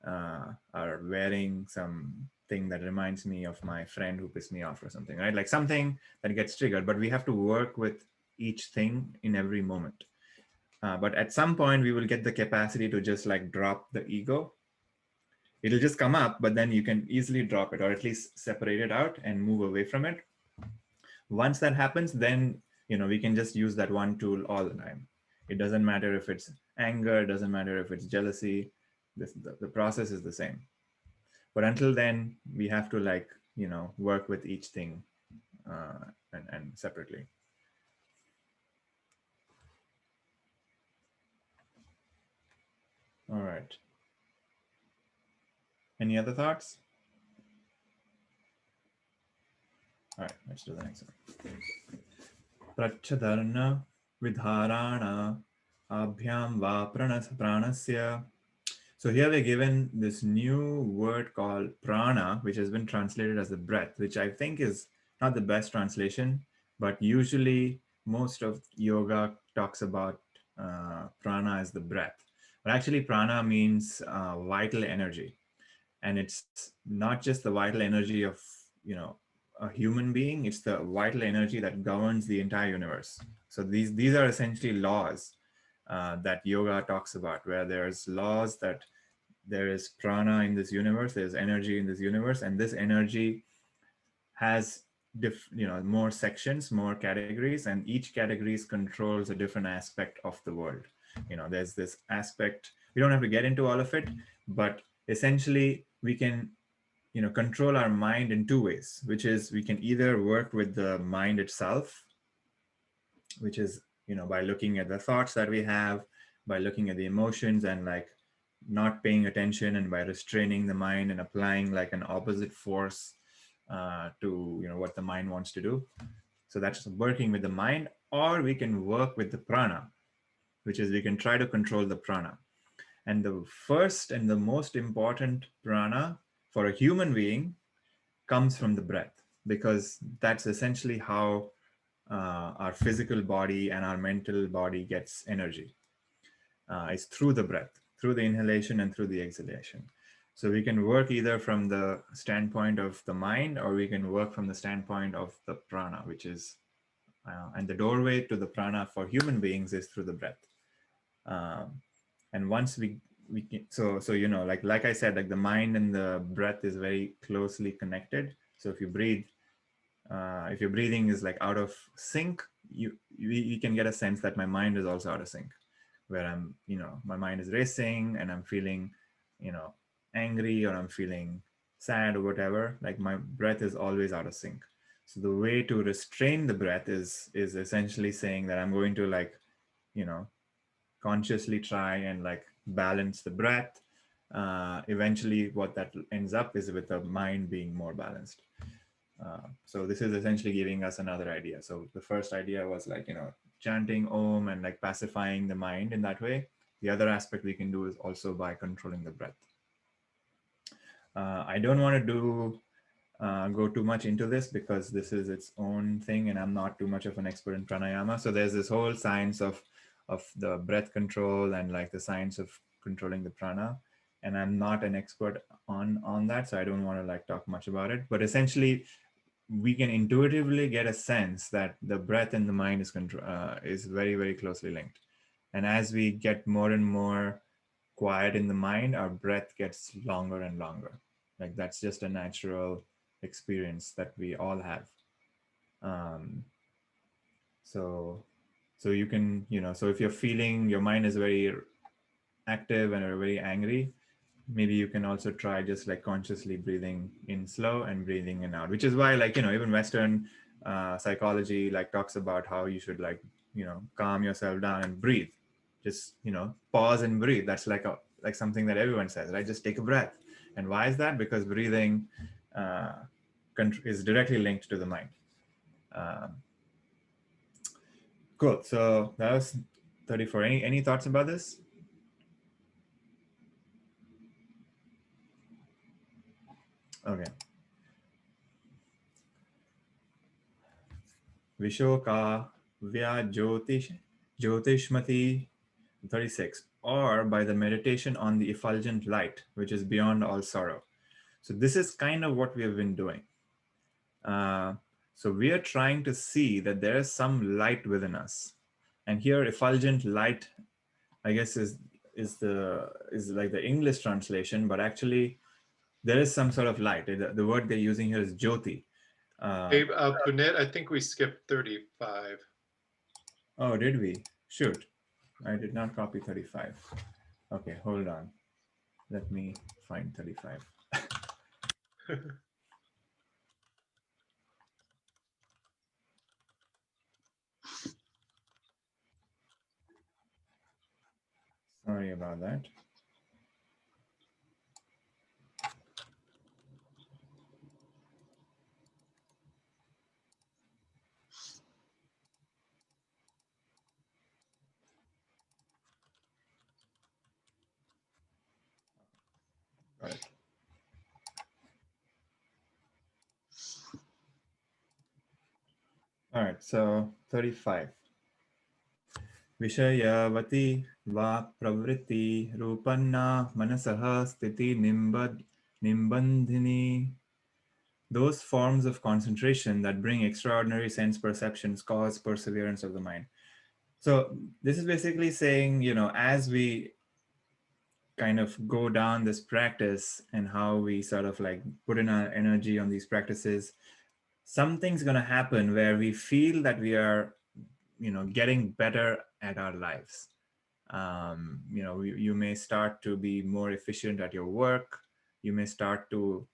are wearing something that reminds me of my friend who pissed me off or something, right? Like something that gets triggered, but we have to work with each thing in every moment. But at some point we will get the capacity to just like drop the ego. It'll just come up, but then you can easily drop it, or at least separate it out and move away from it. Once that happens, then we can just use that one tool all the time. It doesn't matter if it's anger, it doesn't matter if it's jealousy. The process is the same. But until then, we have to like work with each thing and separately. All right. Any other thoughts? All right, let's do the next one. Prachadarna vidharana abhyam va pranasya. So here we're given this new word called prana, which has been translated as the breath, which I think is not the best translation, but usually most of yoga talks about prana as the breath. But actually prana means vital energy. And it's not just the vital energy of, a human being, it's the vital energy that governs the entire universe. So these are essentially laws that yoga talks about, where there's laws that there is prana in this universe, there's energy in this universe, and this energy has more sections, more categories, and each categories controls a different aspect of the world. There's this aspect, we don't have to get into all of it, but essentially we can control our mind in two ways, which is we can either work with the mind itself, which is by looking at the thoughts that we have, by looking at the emotions and like not paying attention, and by restraining the mind and applying like an opposite force to what the mind wants to do. So that's working with the mind. Or we can work with the prana, which is we can try to control the prana. And the first and the most important prana for a human being comes from the breath, because that's essentially how our physical body and our mental body gets energy. It's through the breath, through the inhalation and through the exhalation. So we can work either from the standpoint of the mind, or we can work from the standpoint of the prana, which is, and the doorway to the prana for human beings is through the breath. And once we can, so like I said, like the mind and the breath is very closely connected. So if you breathe, if your breathing is like out of sync, you can get a sense that my mind is also out of sync, where I'm, my mind is racing and I'm feeling, angry, or I'm feeling sad or whatever. Like my breath is always out of sync. So the way to restrain the breath is essentially saying that I'm going to like, consciously try and like balance the breath. Eventually what that ends up is with the mind being more balanced. So this is essentially giving us another idea. So the first idea was like, chanting Om and like pacifying the mind in that way. The other aspect we can do is also by controlling the breath. I don't want to go too much into this because this is its own thing and I'm not too much of an expert in pranayama. So there's this whole science of the breath control and like the science of controlling the prana. And I'm not an expert on that, so I don't want to like talk much about it. But essentially, we can intuitively get a sense that the breath and the mind is very, very closely linked. And as we get more and more quiet in the mind, our breath gets longer and longer. Like that's just a natural experience that we all have. So you can, so if you're feeling your mind is very active and very angry, maybe you can also try just like consciously breathing in slow and breathing in out, which is why like, even Western psychology like talks about how you should like, calm yourself down and breathe. Just, pause and breathe. That's like something that everyone says, right? Just take a breath. And why is that? Because breathing is directly linked to the mind. Cool. So that was 34. Any thoughts about this? Okay. Vishoka vya Jyotishmati 36, or by the meditation on the effulgent light, which is beyond all sorrow. So this is kind of what we have been doing. So we are trying to see that there is some light within us. And here effulgent light, I guess, is like the English translation, but actually there is some sort of light. The word they're using here is Jyoti. Hey, Punet, I think we skipped 35. Oh, did we? Shoot. I did not copy 35. Okay, hold on. Let me find 35. Sorry about that. Got it. All right, so 35. Vishayavati va pravritti rupanna manasaha sthiti nimbandhini. Those forms of concentration that bring extraordinary sense perceptions cause perseverance of the mind. So this is basically saying, as we kind of go down this practice and how we sort of like put in our energy on these practices, something's going to happen where we feel that we are, getting better at our lives. You may start to be more efficient at your work. You may start to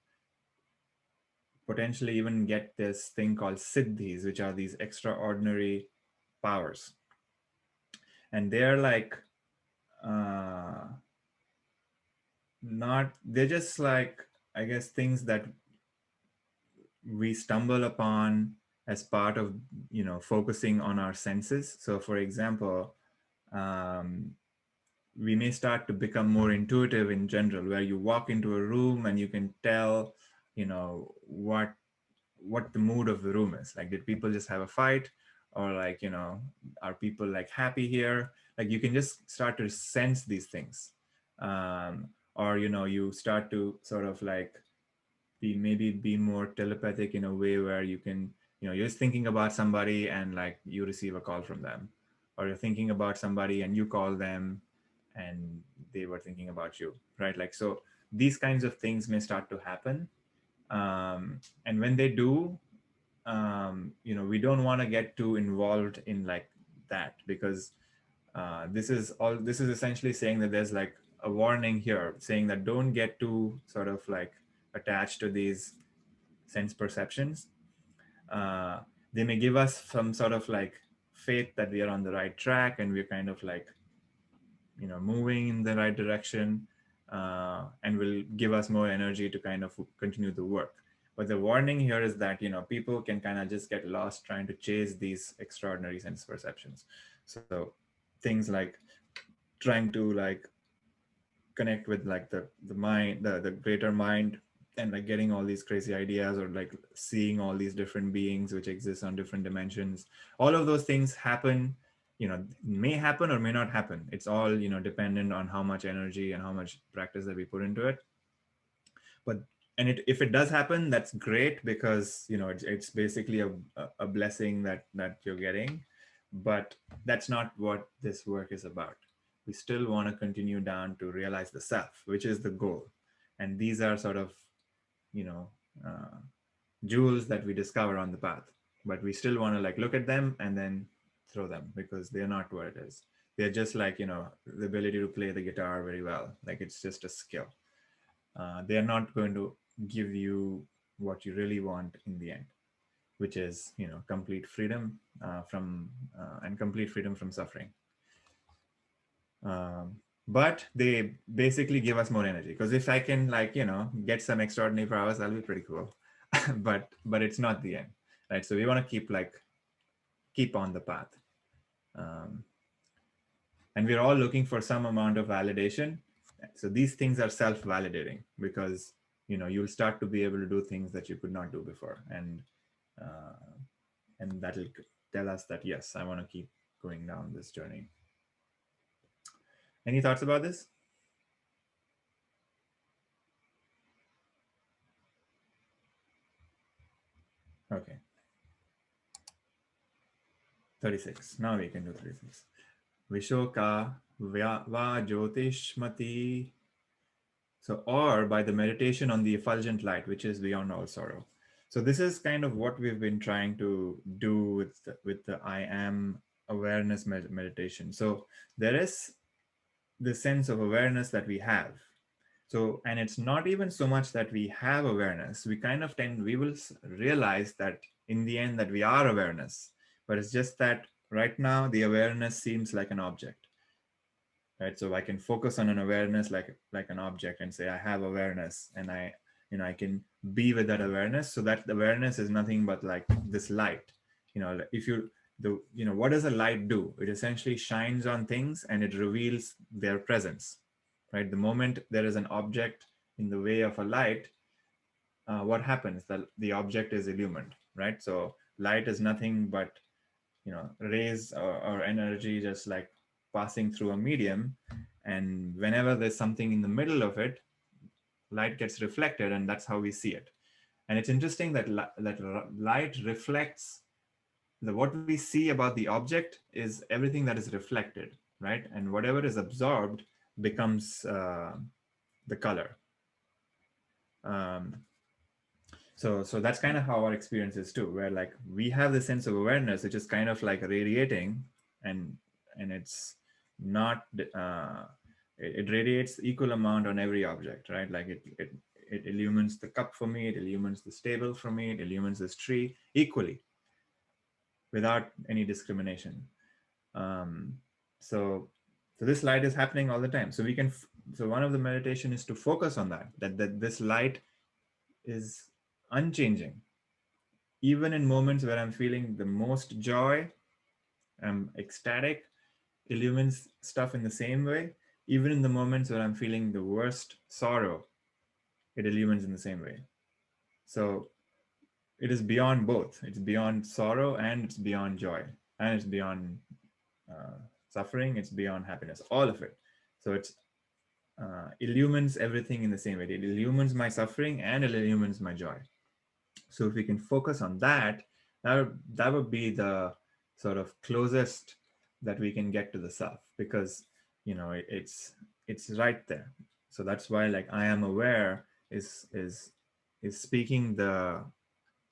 potentially even get this thing called siddhis, which are these extraordinary powers. And they're like, they're just like, I guess, things that we stumble upon as part of, focusing on our senses. So for example, we may start to become more intuitive in general, where you walk into a room and you can tell, what the mood of the room is. Like, did people just have a fight, or like, are people like happy here? Like, you can just start to sense these things. Or you start to sort of like be more telepathic in a way where you can, you're just thinking about somebody and like you receive a call from them, or you're thinking about somebody and you call them and they were thinking about you, right? Like, so these kinds of things may start to happen. And when they do, we don't want to get too involved in like that, because this is essentially saying that there's like a warning here saying that don't get too sort of like attached to these sense perceptions. Uh, they may give us some sort of like faith that we are on the right track and we're kind of like, moving in the right direction, and will give us more energy to kind of continue the work. But the warning here is that, people can kind of just get lost trying to chase these extraordinary sense perceptions. So things like trying to like connect with like the mind, the greater mind, and like getting all these crazy ideas, or like seeing all these different beings which exist on different dimensions. All of those things happen, may happen or may not happen. It's all, dependent on how much energy and how much practice that we put into it. But if it does happen, that's great, because it's basically a blessing that you're getting. But that's not what this work is about. We still want to continue down to realize the self, which is the goal. And these are sort of, you know uh, jewels that we discover on the path, but we still want to like look at them and then throw them, because they're not what it is. They're just like, the ability to play the guitar very well. Like, it's just a skill. They are not going to give you what you really want in the end, which is, complete freedom from and complete freedom from suffering. But they basically give us more energy, because if I can like, get some extraordinary powers, that'll be pretty cool. but it's not the end, right? So we want to keep on the path. And we're all looking for some amount of validation. So these things are self-validating, because you'll start to be able to do things that you could not do before. And that'll tell us that, yes, I want to keep going down this journey. Any thoughts about this? Okay. 36. Now we can do 36. Vishoka va jyotishmati. So, or by the meditation on the effulgent light, which is beyond all sorrow. So this is kind of what we've been trying to do with the I am awareness meditation. So there is the sense of awareness that we have. So, and it's not even so much that we have awareness. We kind of we will realize that in the end that we are awareness, but it's just that right now the awareness seems like an object, right? So I can focus on an awareness like an object and say, I have awareness, and I can be with that awareness. So that awareness is nothing but like this light. If you, what does a light do? It essentially shines on things and it reveals their presence, right? The moment there is an object in the way of a light, what happens? The object is illumined, right? So light is nothing but, rays or energy just like passing through a medium. And whenever there's something in the middle of it, light gets reflected, and that's how we see it. And it's interesting that light reflects what we see about the object is everything that is reflected, right? And whatever is absorbed becomes the color. So that's kind of how our experience is too, where like we have the sense of awareness, which is kind of like radiating, and it's not, it radiates equal amount on every object, right? Like it illumines the cup for me, it illumines the table for me, it illumines this tree equally, without any discrimination. So this light is happening all the time. So so one of the meditation is to focus on that this light is unchanging. Even in moments where I'm feeling the most joy, I'm ecstatic, illumines stuff in the same way. Even in the moments where I'm feeling the worst sorrow, it illumines in the same way. So it is beyond both. It's beyond sorrow, and it's beyond joy, and it's beyond suffering, it's beyond happiness, all of it. So it's illumines everything in the same way. It illumines my suffering and it illumines my joy. So if we can focus on that would be the sort of closest that we can get to the self, because it's right there. So that's why like I am aware is speaking the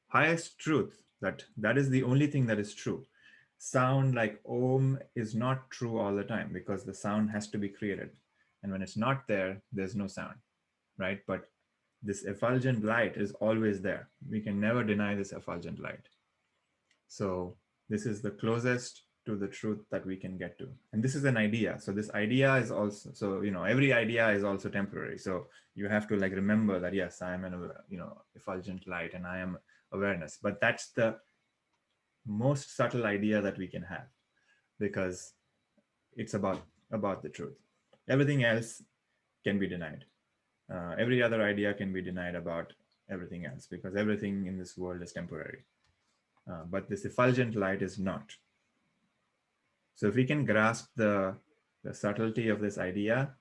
highest truth, that is the only thing that is true. Sound like Om is not true all the time, because the sound has to be created, and when it's not there, there's no sound, right? But this effulgent light is always there. We can never deny this effulgent light. So this is the closest to the truth that we can get to. And this is an idea. So this idea is also, so, every idea is also temporary. So you have to like remember that, yes, I am an, effulgent light and I am awareness. But that's the most subtle idea that we can have, because it's about the truth. Everything else can be denied. Every other idea can be denied about everything else, because everything in this world is temporary. But this effulgent light is not. So if we can grasp the subtlety of this idea,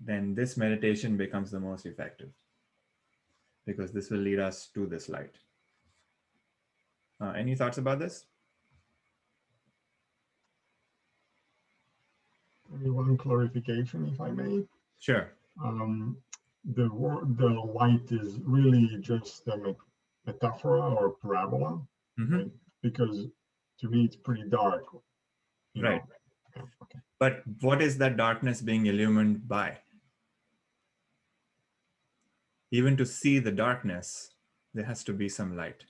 then this meditation becomes the most effective, because this will lead us to this light. Any thoughts about this? Maybe one clarification, if I may. Sure. The light is really just a metaphor or parabola, right? Because to me it's pretty dark. Right. Okay. But what is that darkness being illumined by? Even to see the darkness, there has to be some light,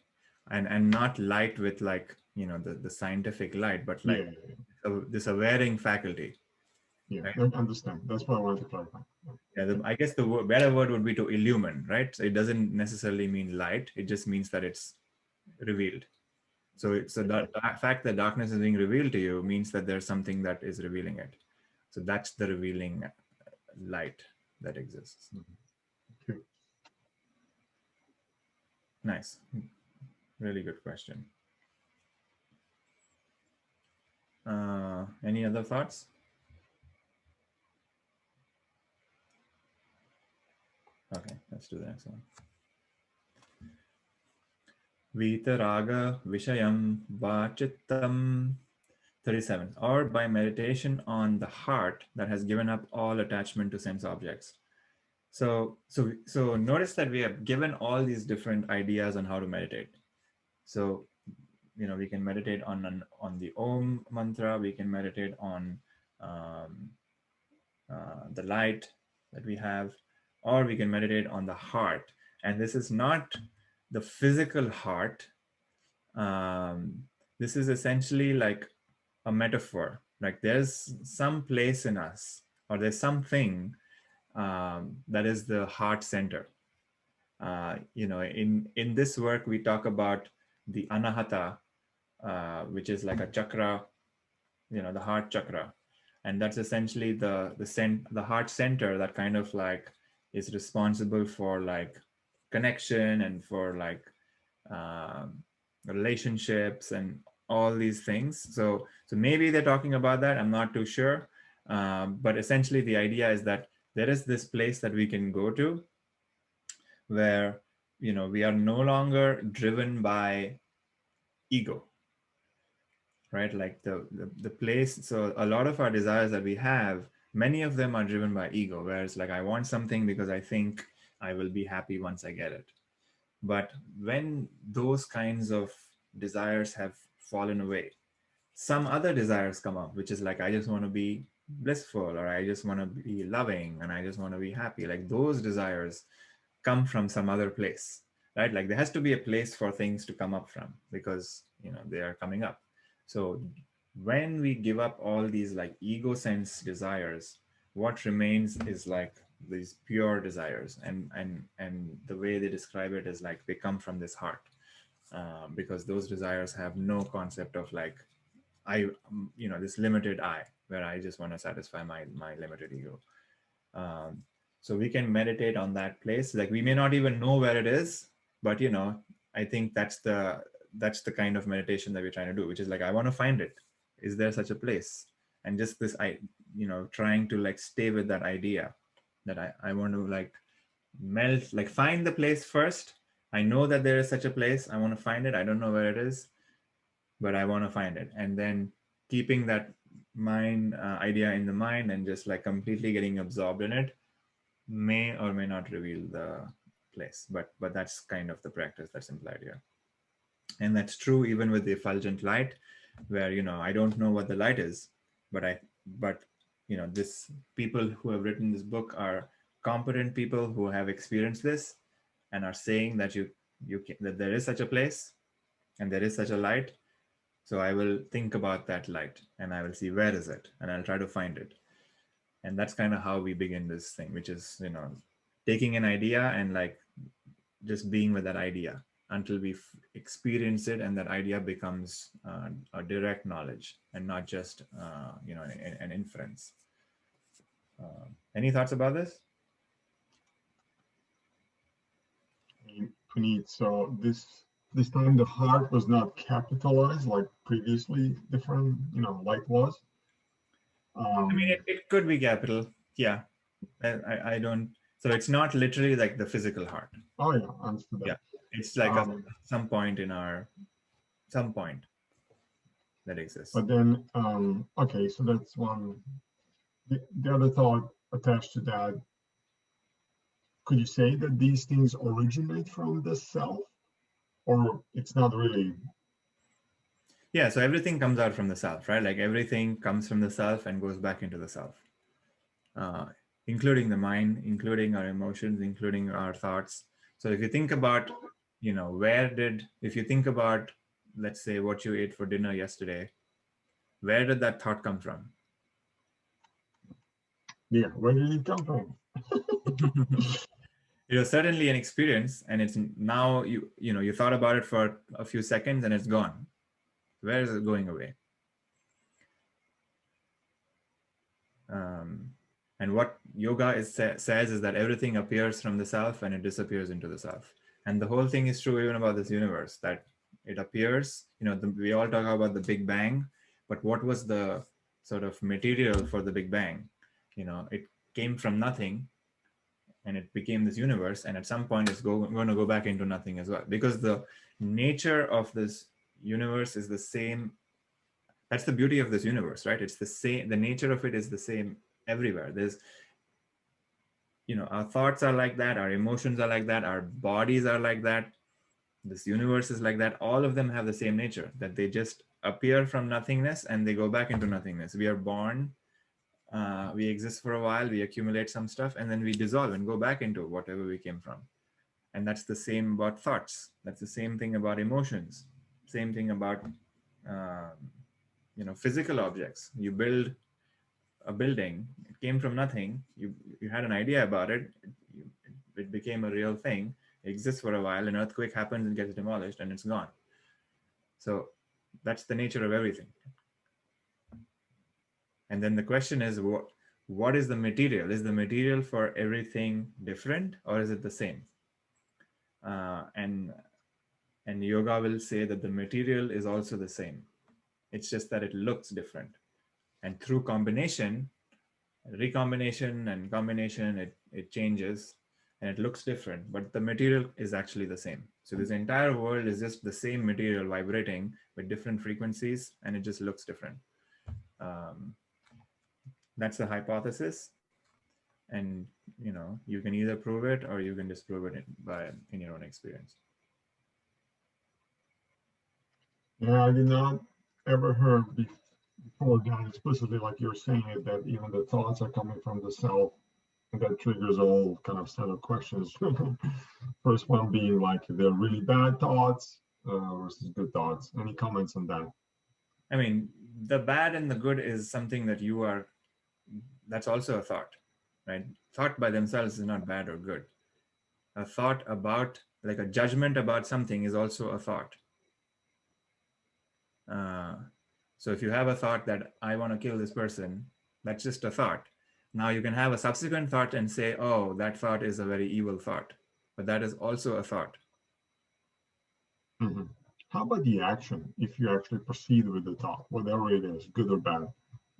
and not light with like the scientific light, but like this awareing faculty. Yeah, right? I understand. That's what I wanted to clarify. Yeah, I guess the better word would be to illumine, right? So it doesn't necessarily mean light. It just means that it's revealed. So the fact that darkness is being revealed to you means that there's something that is revealing it. So that's the revealing light that exists. Okay. Nice. Really good question. Any other thoughts? Okay, let's do the next one. Vitaraga Vishayam Vachittam 37. Or by meditation on the heart that has given up all attachment to sense objects. So notice that we have given all these different ideas on how to meditate. So, we can meditate on the Om mantra. We can meditate on the light that we have, or we can meditate on the heart. And this is not the physical heart. This is essentially like a metaphor. Like there's some place in us, or there's something that is the heart center. In this work, we talk about the anahata, which is like a chakra, the heart chakra. And that's essentially the heart center that kind of like is responsible for like connection and for like relationships and all these things. So maybe they're talking about that. I'm not too sure. But essentially the idea is that there is this place that we can go to where, we are no longer driven by ego, right? Like the place. So a lot of our desires that we have, many of them are driven by ego, whereas like I want something because I think I will be happy once I get it. But when those kinds of desires have fallen away, some other desires come up, which is like, I just want to be blissful, or I just want to be loving, and I just want to be happy. Like those desires come from some other place, right? Like there has to be a place for things to come up from, because they are coming up. So when we give up all these like ego sense desires, what remains is like these pure desires, and the way they describe it is like they come from this heart, because those desires have no concept of like this limited I, where I just want to satisfy my limited ego. So we can meditate on that place. Like we may not even know where it is, but I think that's the kind of meditation that we're trying to do, which is like, I want to find it. Is there such a place? And just this, trying to like stay with that idea that I want to like melt, like find the place first. I know that there is such a place. I want to find it. I don't know where it is, but I want to find it. And then keeping that mind idea in the mind and just like completely getting absorbed in it may or may not reveal the place, but that's kind of the practice that's implied here. And that's true even with the effulgent light, where I don't know what the light is, but this people who have written this book are competent people who have experienced this and are saying that that there is such a place and there is such a light. So I will think about that light and I will see where is it, and I'll try to find it. And that's kind of how we begin this thing, which is taking an idea and like just being with that idea until we experience it, and that idea becomes a direct knowledge and not just an inference. Any thoughts about this? Puneet, so this time the heart was not capitalized like previously different, light was. I mean, it could be capital. Yeah. I don't, so it's not literally like the physical heart. Oh yeah, I understood that. Yeah. It's like some point that exists. But then, okay, so that's one. The other thought attached to that, could you say that these things originate from the self, or it's not really? Yeah, so everything comes out from the self, right? Like everything comes from the self and goes back into the self, including the mind, including our emotions, including our thoughts. So if you think about, if you think about, let's say, what you ate for dinner yesterday, where did that thought come from? Yeah, where did it come from? It was certainly an experience, and it's now you thought about it for a few seconds and it's gone. Where is it going away? And what yoga says is that everything appears from the self and it disappears into the self. And the whole thing is true even about this universe, that it appears, we all talk about the Big Bang, but what was the sort of material for the Big Bang? It came from nothing and it became this universe, and at some point it's going to go back into nothing as well, because the nature of this universe is the same. That's the beauty of this universe, right? It's the same. The nature of it is the same everywhere. There's, our thoughts are like that, our emotions are like that, our bodies are like that, this universe is like that. All of them have the same nature, that they just appear from nothingness and they go back into nothingness. We are born, we exist for a while, we accumulate some stuff, and then we dissolve and go back into whatever we came from. And that's the same about thoughts. That's the same thing about emotions. Same thing about physical objects. You build a building, it came from nothing. You had an idea about it, it became a real thing. It exists for a while, an earthquake happens and gets demolished and it's gone. So that's the nature of everything. And then the question is, what is the material? Is the material for everything different, or is it the same? And yoga will say that the material is also the same. It's just that it looks different. And through combination, recombination and combination, it changes and it looks different, but the material is actually the same. So this entire world is just the same material vibrating with different frequencies, and it just looks different. That's the hypothesis. And you can either prove it or you can disprove it in your own experience. Yeah, I did not ever heard before that explicitly, like you're saying it, that even the thoughts are coming from the self, and that triggers all kind of set of questions. First one being like, they're really bad thoughts versus good thoughts. Any comments on that? I mean, the bad and the good is something that that's also a thought, right? Thought by themselves is not bad or good. A thought about, like a judgment about something, is also a thought. So if you have a thought that I want to kill this person, that's just a thought. Now you can have a subsequent thought and say, oh, that thought is a very evil thought, but that is also a thought. Mm-hmm. How about the action? If you actually proceed with the thought, whatever it is, good or bad,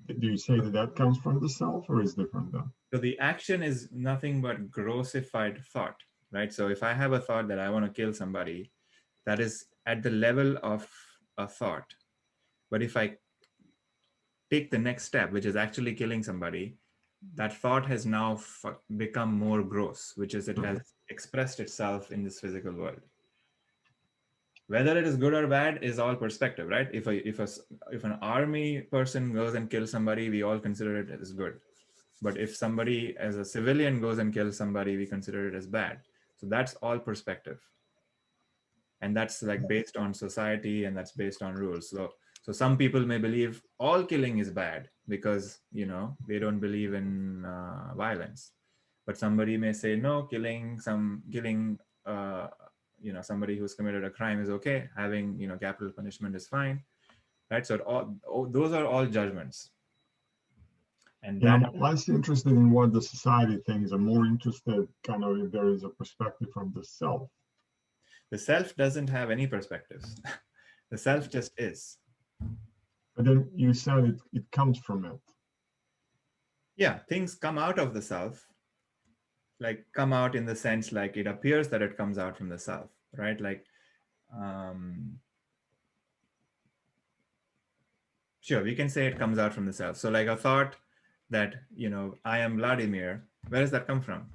do you say that comes from the self, or is different then? So the action is nothing but grossified thought, right? So if I have a thought that I want to kill somebody, that is at the level of a thought. But if I take the next step, which is actually killing somebody, that thought has now become more gross, which is it has expressed itself in this physical world. Whether it is good or bad is all perspective, right? If an army person goes and kills somebody, we all consider it as good. But if somebody as a civilian goes and kills somebody, we consider it as bad. So that's all perspective. And that's like based on society, and that's based on rules. So some people may believe all killing is bad because, they don't believe in violence. But somebody may say, no, killing somebody who's committed a crime is okay. Having, capital punishment is fine. Right? So those are all judgments. And I'm less interested in what the society thinks. I'm more interested kind of if there is a perspective from the self. The self doesn't have any perspectives. The self just is. But then you said it comes from it. Yeah, things come out of the self, like come out in the sense like it appears that it comes out from the self, right? Like, sure, we can say it comes out from the self. So like a thought that, I am Vladimir, where does that come from?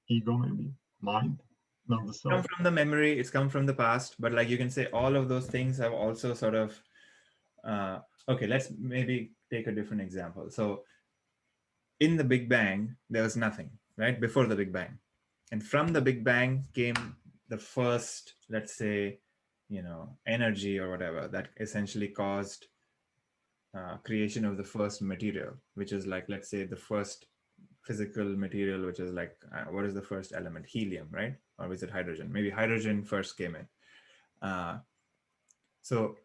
Ego, maybe, mind, not the self. Come from the memory, it's come from the past, but like you can say all of those things have also sort of, okay, let's maybe take a different example. So in the Big Bang, there was nothing, right? Before the Big Bang. And from the Big Bang came the first, let's say, energy or whatever that essentially caused creation of the first material, which is like, let's say the first physical material, which is like, what is the first element? Helium, right? Or is it hydrogen? Maybe hydrogen first came in. So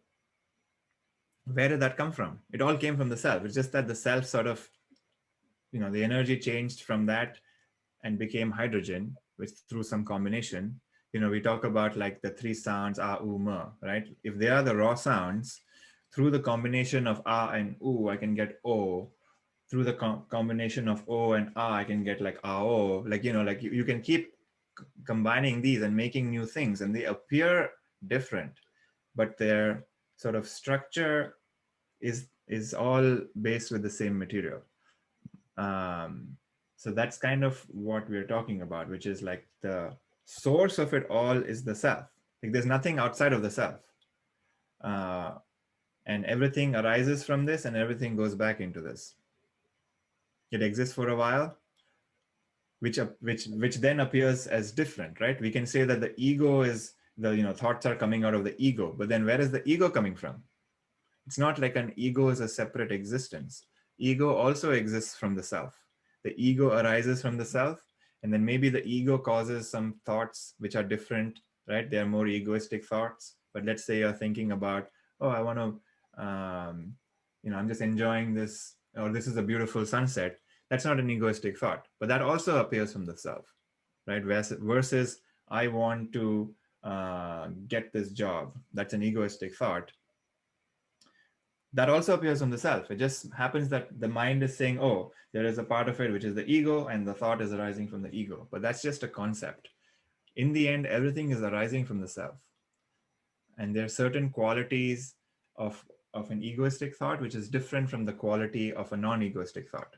where did that come from? It all came from the self. It's just that the self sort of, the energy changed from that and became hydrogen. which through some combination, we talk about like the three sounds, ah, oo, ma, right? If they are the raw sounds, through the combination of ah and oo, I can get o. Through the combination of o and ah, I can get like ao. Like, like you can keep combining these and making new things, and they appear different, but their sort of structure is all based with the same material. So that's kind of what we're talking about, which is like the source of it all is the self. Like there's nothing outside of the self. And everything arises from this and everything goes back into this. It exists for a while, which then appears as different, right? We can say that the ego is thoughts are coming out of the ego, but then where is the ego coming from? It's not like an ego is a separate existence. Ego also exists from the self. The ego arises from the self, and then maybe the ego causes some thoughts which are different, right? They are more egoistic thoughts. But let's say you're thinking about, oh, I want to, I'm just enjoying this, or this is a beautiful sunset. That's not an egoistic thought, but that also appears from the self, right? Versus I want to get this job. That's an egoistic thought. That also appears from the self. It just happens that the mind is saying, oh, there is a part of it which is the ego, and the thought is arising from the ego. But that's just a concept. In the end, everything is arising from the self. And there are certain qualities of an egoistic thought which is different from the quality of a non-egoistic thought.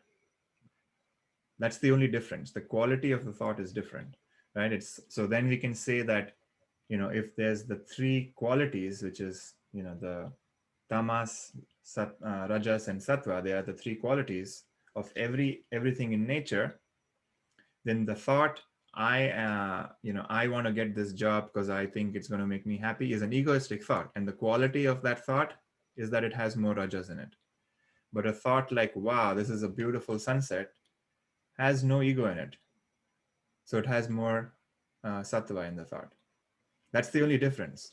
That's the only difference. The quality of the thought is different, right? So then we can say that, if there's the three qualities, which is, the tamas, rajas, and sattva, they are the three qualities of everything in nature. Then the thought, I want to get this job because I think it's going to make me happy, is an egoistic thought. And the quality of that thought is that it has more rajas in it. But a thought like, wow, this is a beautiful sunset, has no ego in it. So it has more sattva in the thought. That's the only difference.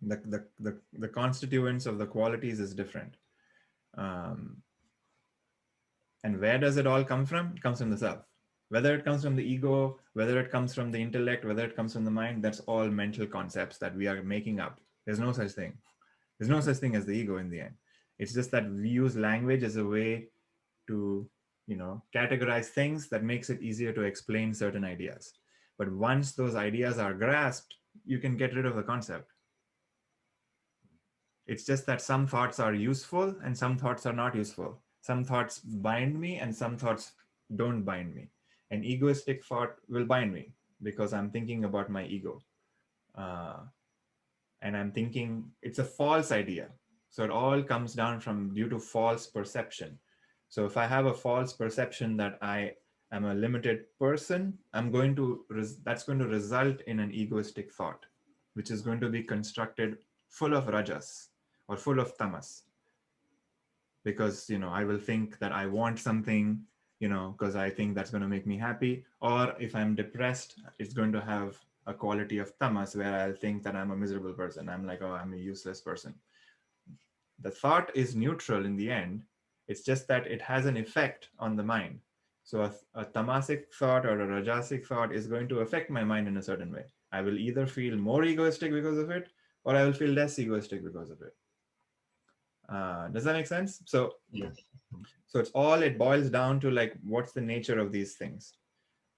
The constituents of the qualities is different. And where does it all come from? It comes from the self. Whether it comes from the ego, whether it comes from the intellect, whether it comes from the mind, that's all mental concepts that we are making up. There's no such thing. There's no such thing as the ego in the end. It's just that we use language as a way to, categorize things that makes it easier to explain certain ideas. But once those ideas are grasped, you can get rid of the concept. It's just that some thoughts are useful and some thoughts are not useful. Some thoughts bind me and some thoughts don't bind me. An egoistic thought will bind me because I'm thinking about my ego. And I'm thinking it's a false idea. So it all comes down from due to false perception. So if I have a false perception that I am a limited person, that's going to result in an egoistic thought, which is going to be constructed full of rajas or full of tamas. Because, I will think that I want something, because I think that's going to make me happy. Or if I'm depressed, it's going to have a quality of tamas where I'll think that I'm a miserable person. I'm like, oh, I'm a useless person. The thought is neutral in the end. It's just that it has an effect on the mind. So a tamasic thought or a rajasic thought is going to affect my mind in a certain way. I will either feel more egoistic because of it, or I will feel less egoistic because of it. Does that make sense? So Yes. So it boils down to like, what's the nature of these things?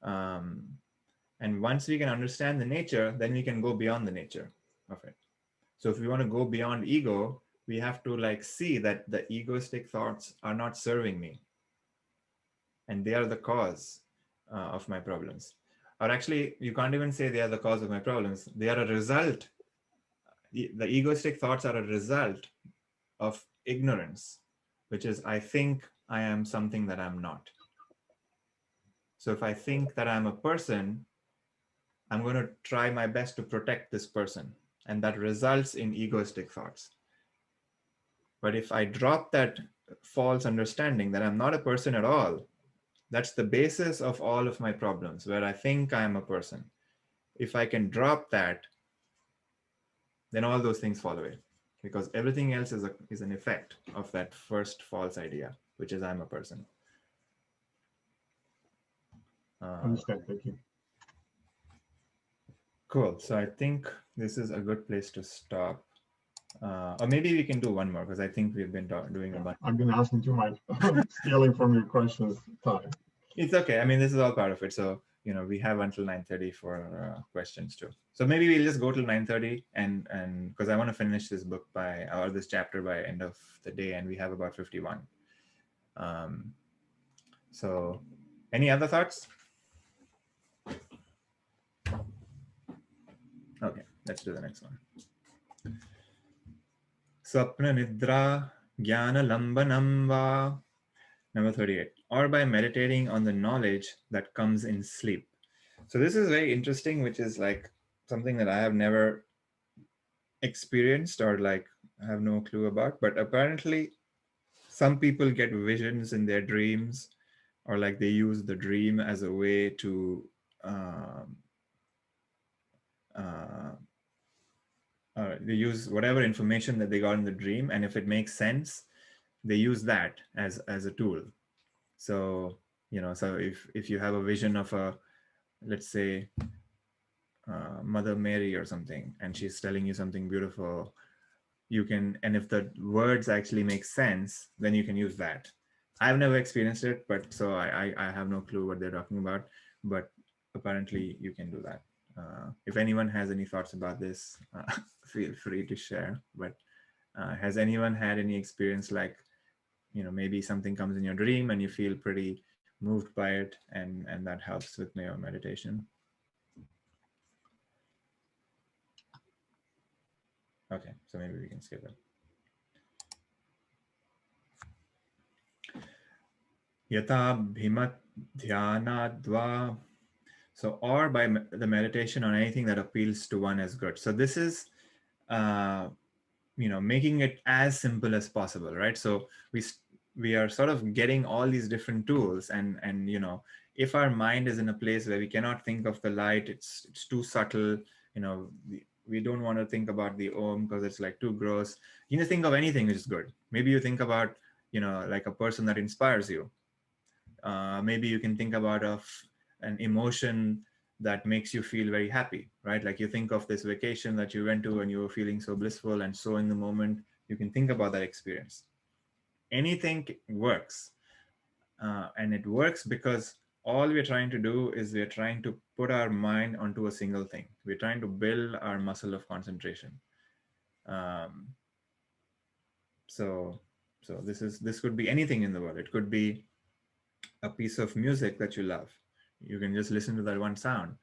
And once we can understand the nature, then we can go beyond the nature of it. So if we want to go beyond ego, we have to like see that the egoistic thoughts are not serving me. And they are the cause of my problems. Or actually, you can't even say they are the cause of my problems. They are a result. The egoistic thoughts are a result of ignorance, which is I think I am something that I'm not. So if I think that I'm a person, I'm going to try my best to protect this person. And that results in egoistic thoughts. But if I drop that false understanding that I'm not a person at all, that's the basis of all of my problems, where I think I am a person. If I can drop that, then all those things fall away, because everything else is an effect of that first false idea, which is I'm a person. Understand. Thank you. Cool. So I think this is a good place to stop. Or maybe we can do one more because I think we've been doing a bunch. I've been asking too much, stealing from your questions time. It's okay. I mean, this is all part of it. So, you know, we have until 9:30 for questions too. So maybe we'll just go till 9:30 and because I want to finish this book or this chapter by end of the day, and we have about 51. So any other thoughts? Okay, let's do the next one. Swapna Nidra Jnana Lambanam Va. Number 38. Or by meditating on the knowledge that comes in sleep. So this is very interesting, which is like something that I have never experienced or like I have no clue about. But apparently some people get visions in their dreams, or like they use the dream as a way to they use whatever information that they got in the dream, and if it makes sense, they use that as a tool. So, you know, so if you have a vision of let's say Mother Mary or something, and she's telling you something beautiful, you can, and if the words actually make sense, then you can use that. I've never experienced it, but so I have no clue what they're talking about, but apparently you can do that. If anyone has any thoughts about this, feel free to share. But has anyone had any experience like, you know, maybe something comes in your dream and you feel pretty moved by it, and that helps with your meditation? Okay, so maybe we can skip it. Yata bhimat dhyanadva. So, or by the meditation on anything that appeals to one as good. So this is, you know, making it as simple as possible, right? So we are sort of getting all these different tools, and you know, if our mind is in a place where we cannot think of the light, it's too subtle, you know, we don't want to think about the Om because it's like too gross. You can think of anything which is good. Maybe you think about, you know, like a person that inspires you. Maybe you can think about an emotion that makes you feel very happy, right? Like you think of this vacation that you went to and you were feeling so blissful and so in the moment, you can think about that experience. Anything works. And it works because all we're trying to do is we're trying to put our mind onto a single thing. We're trying to build our muscle of concentration. So this could be anything in the world. It could be a piece of music that you love. You can just listen to that one sound.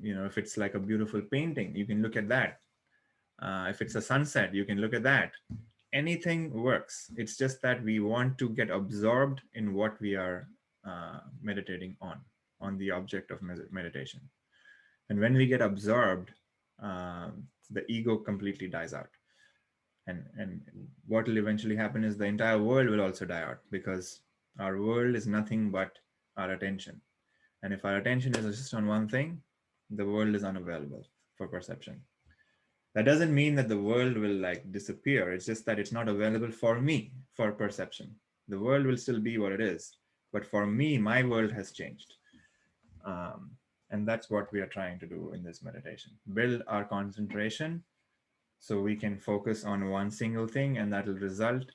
You know, if it's like a beautiful painting, you can look at that. If it's a sunset, you can look at that. Anything works. It's just that we want to get absorbed in what we are meditating on the object of meditation. And when we get absorbed, the ego completely dies out. And what will eventually happen is the entire world will also die out, because our world is nothing but our attention. And if our attention is just on one thing, the world is unavailable for perception. That doesn't mean that the world will like disappear. It's just that it's not available for me for perception. The world will still be what it is, but for me, my world has changed. And that's what we are trying to do in this meditation. Build our concentration so we can focus on one single thing, and that will result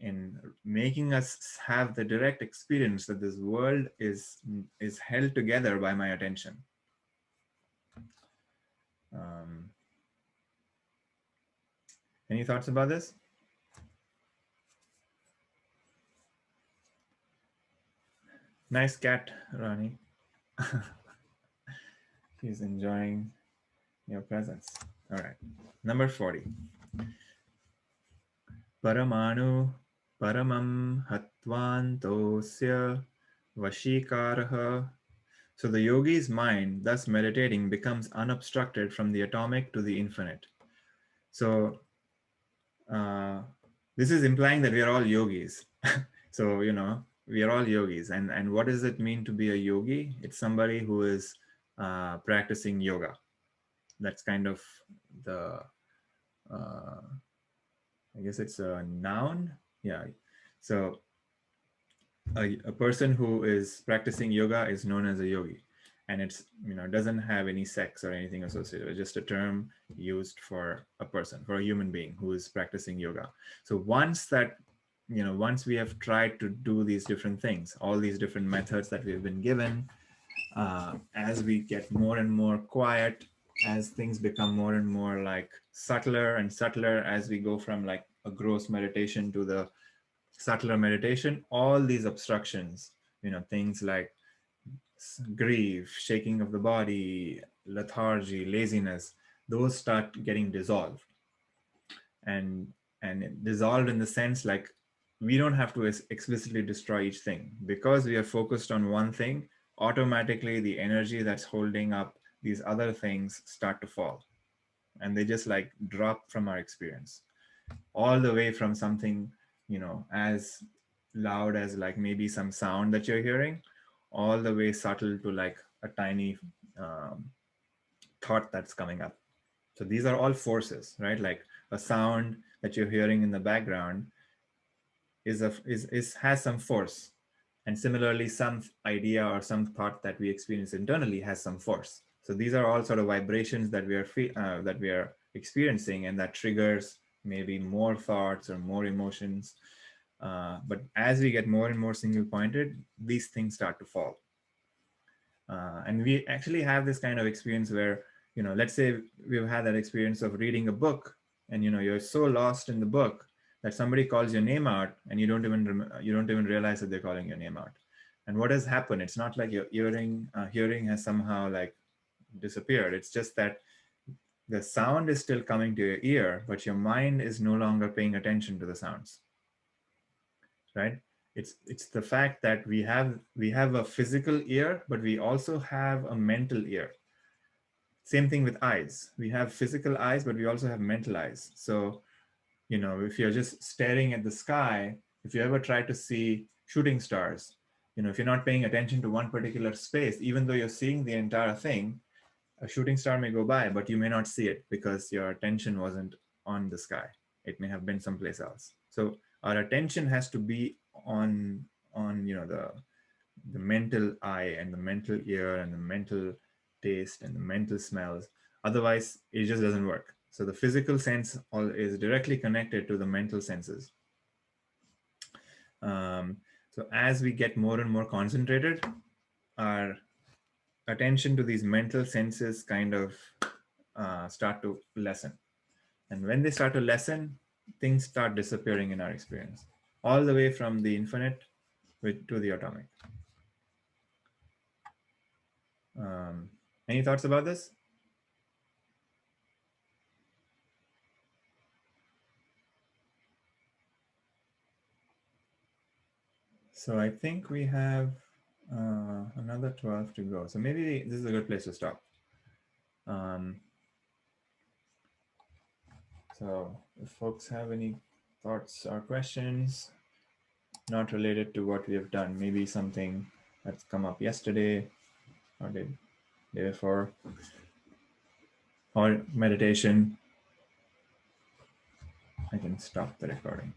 in making us have the direct experience that this world is held together by my attention. Any thoughts about this? Nice cat, Rani. He's enjoying your presence. All right, number 40. Paramanu paramam hatvantosya vashikaraha. So the yogi's mind, thus meditating, becomes unobstructed from the atomic to the infinite. So this is implying that we are all yogis. So, you know, we are all yogis. And what does it mean to be a yogi? It's somebody who is practicing yoga. That's kind of the, I guess it's a noun. Yeah. So a person who is practicing yoga is known as a yogi. and it's, doesn't have any sex or anything associated. It's just a term used for a person, for a human being who is practicing yoga. So once we have tried to do these different things, all these different methods that we've been given, as we get more and more quiet, as things become more and more like subtler and subtler, as we go from like a gross meditation to the subtler meditation, all these obstructions, things like grief, shaking of the body, lethargy, laziness, those start getting dissolved. And dissolved in the sense like we don't have to explicitly destroy each thing, because we are focused on one thing. Automatically the energy that's holding up these other things start to fall, and they just like drop from our experience, all the way from something as loud as like maybe some sound that you're hearing, all the way subtle to like a tiny thought that's coming up. So these are all forces, right? Like a sound that you're hearing in the background has some force, and similarly some idea or some thought that we experience internally has some force. So these are all sort of vibrations that we are experiencing, and that triggers maybe more thoughts or more emotions. But as we get more and more single pointed, these things start to fall. And we actually have this kind of experience where, let's say we've had that experience of reading a book, and you're so lost in the book that somebody calls your name out, and you don't even realize that they're calling your name out. And what has happened? It's not like your hearing has somehow like disappeared. It's just that the sound is still coming to your ear, but your mind is no longer paying attention to the sounds, right? It's the fact that we have a physical ear, but we also have a mental ear. Same thing with eyes. We have physical eyes, but we also have mental eyes. So, if you're just staring at the sky, if you ever try to see shooting stars, if you're not paying attention to one particular space, even though you're seeing the entire thing, a shooting star may go by, but you may not see it because your attention wasn't on the sky. It may have been someplace else. So our attention has to be on the mental eye and the mental ear and the mental taste and the mental smells. Otherwise, it just doesn't work. So the physical sense is directly connected to the mental senses. So as we get more and more concentrated, our attention to these mental senses kind of start to lessen. And when they start to lessen, things start disappearing in our experience, all the way from the infinite to the atomic. Any thoughts about this? So I think we have another 12 to go. So maybe this is a good place to stop. So if folks have any thoughts or questions not related to what we have done, maybe something that's come up yesterday or day before, or meditation, I can stop the recording.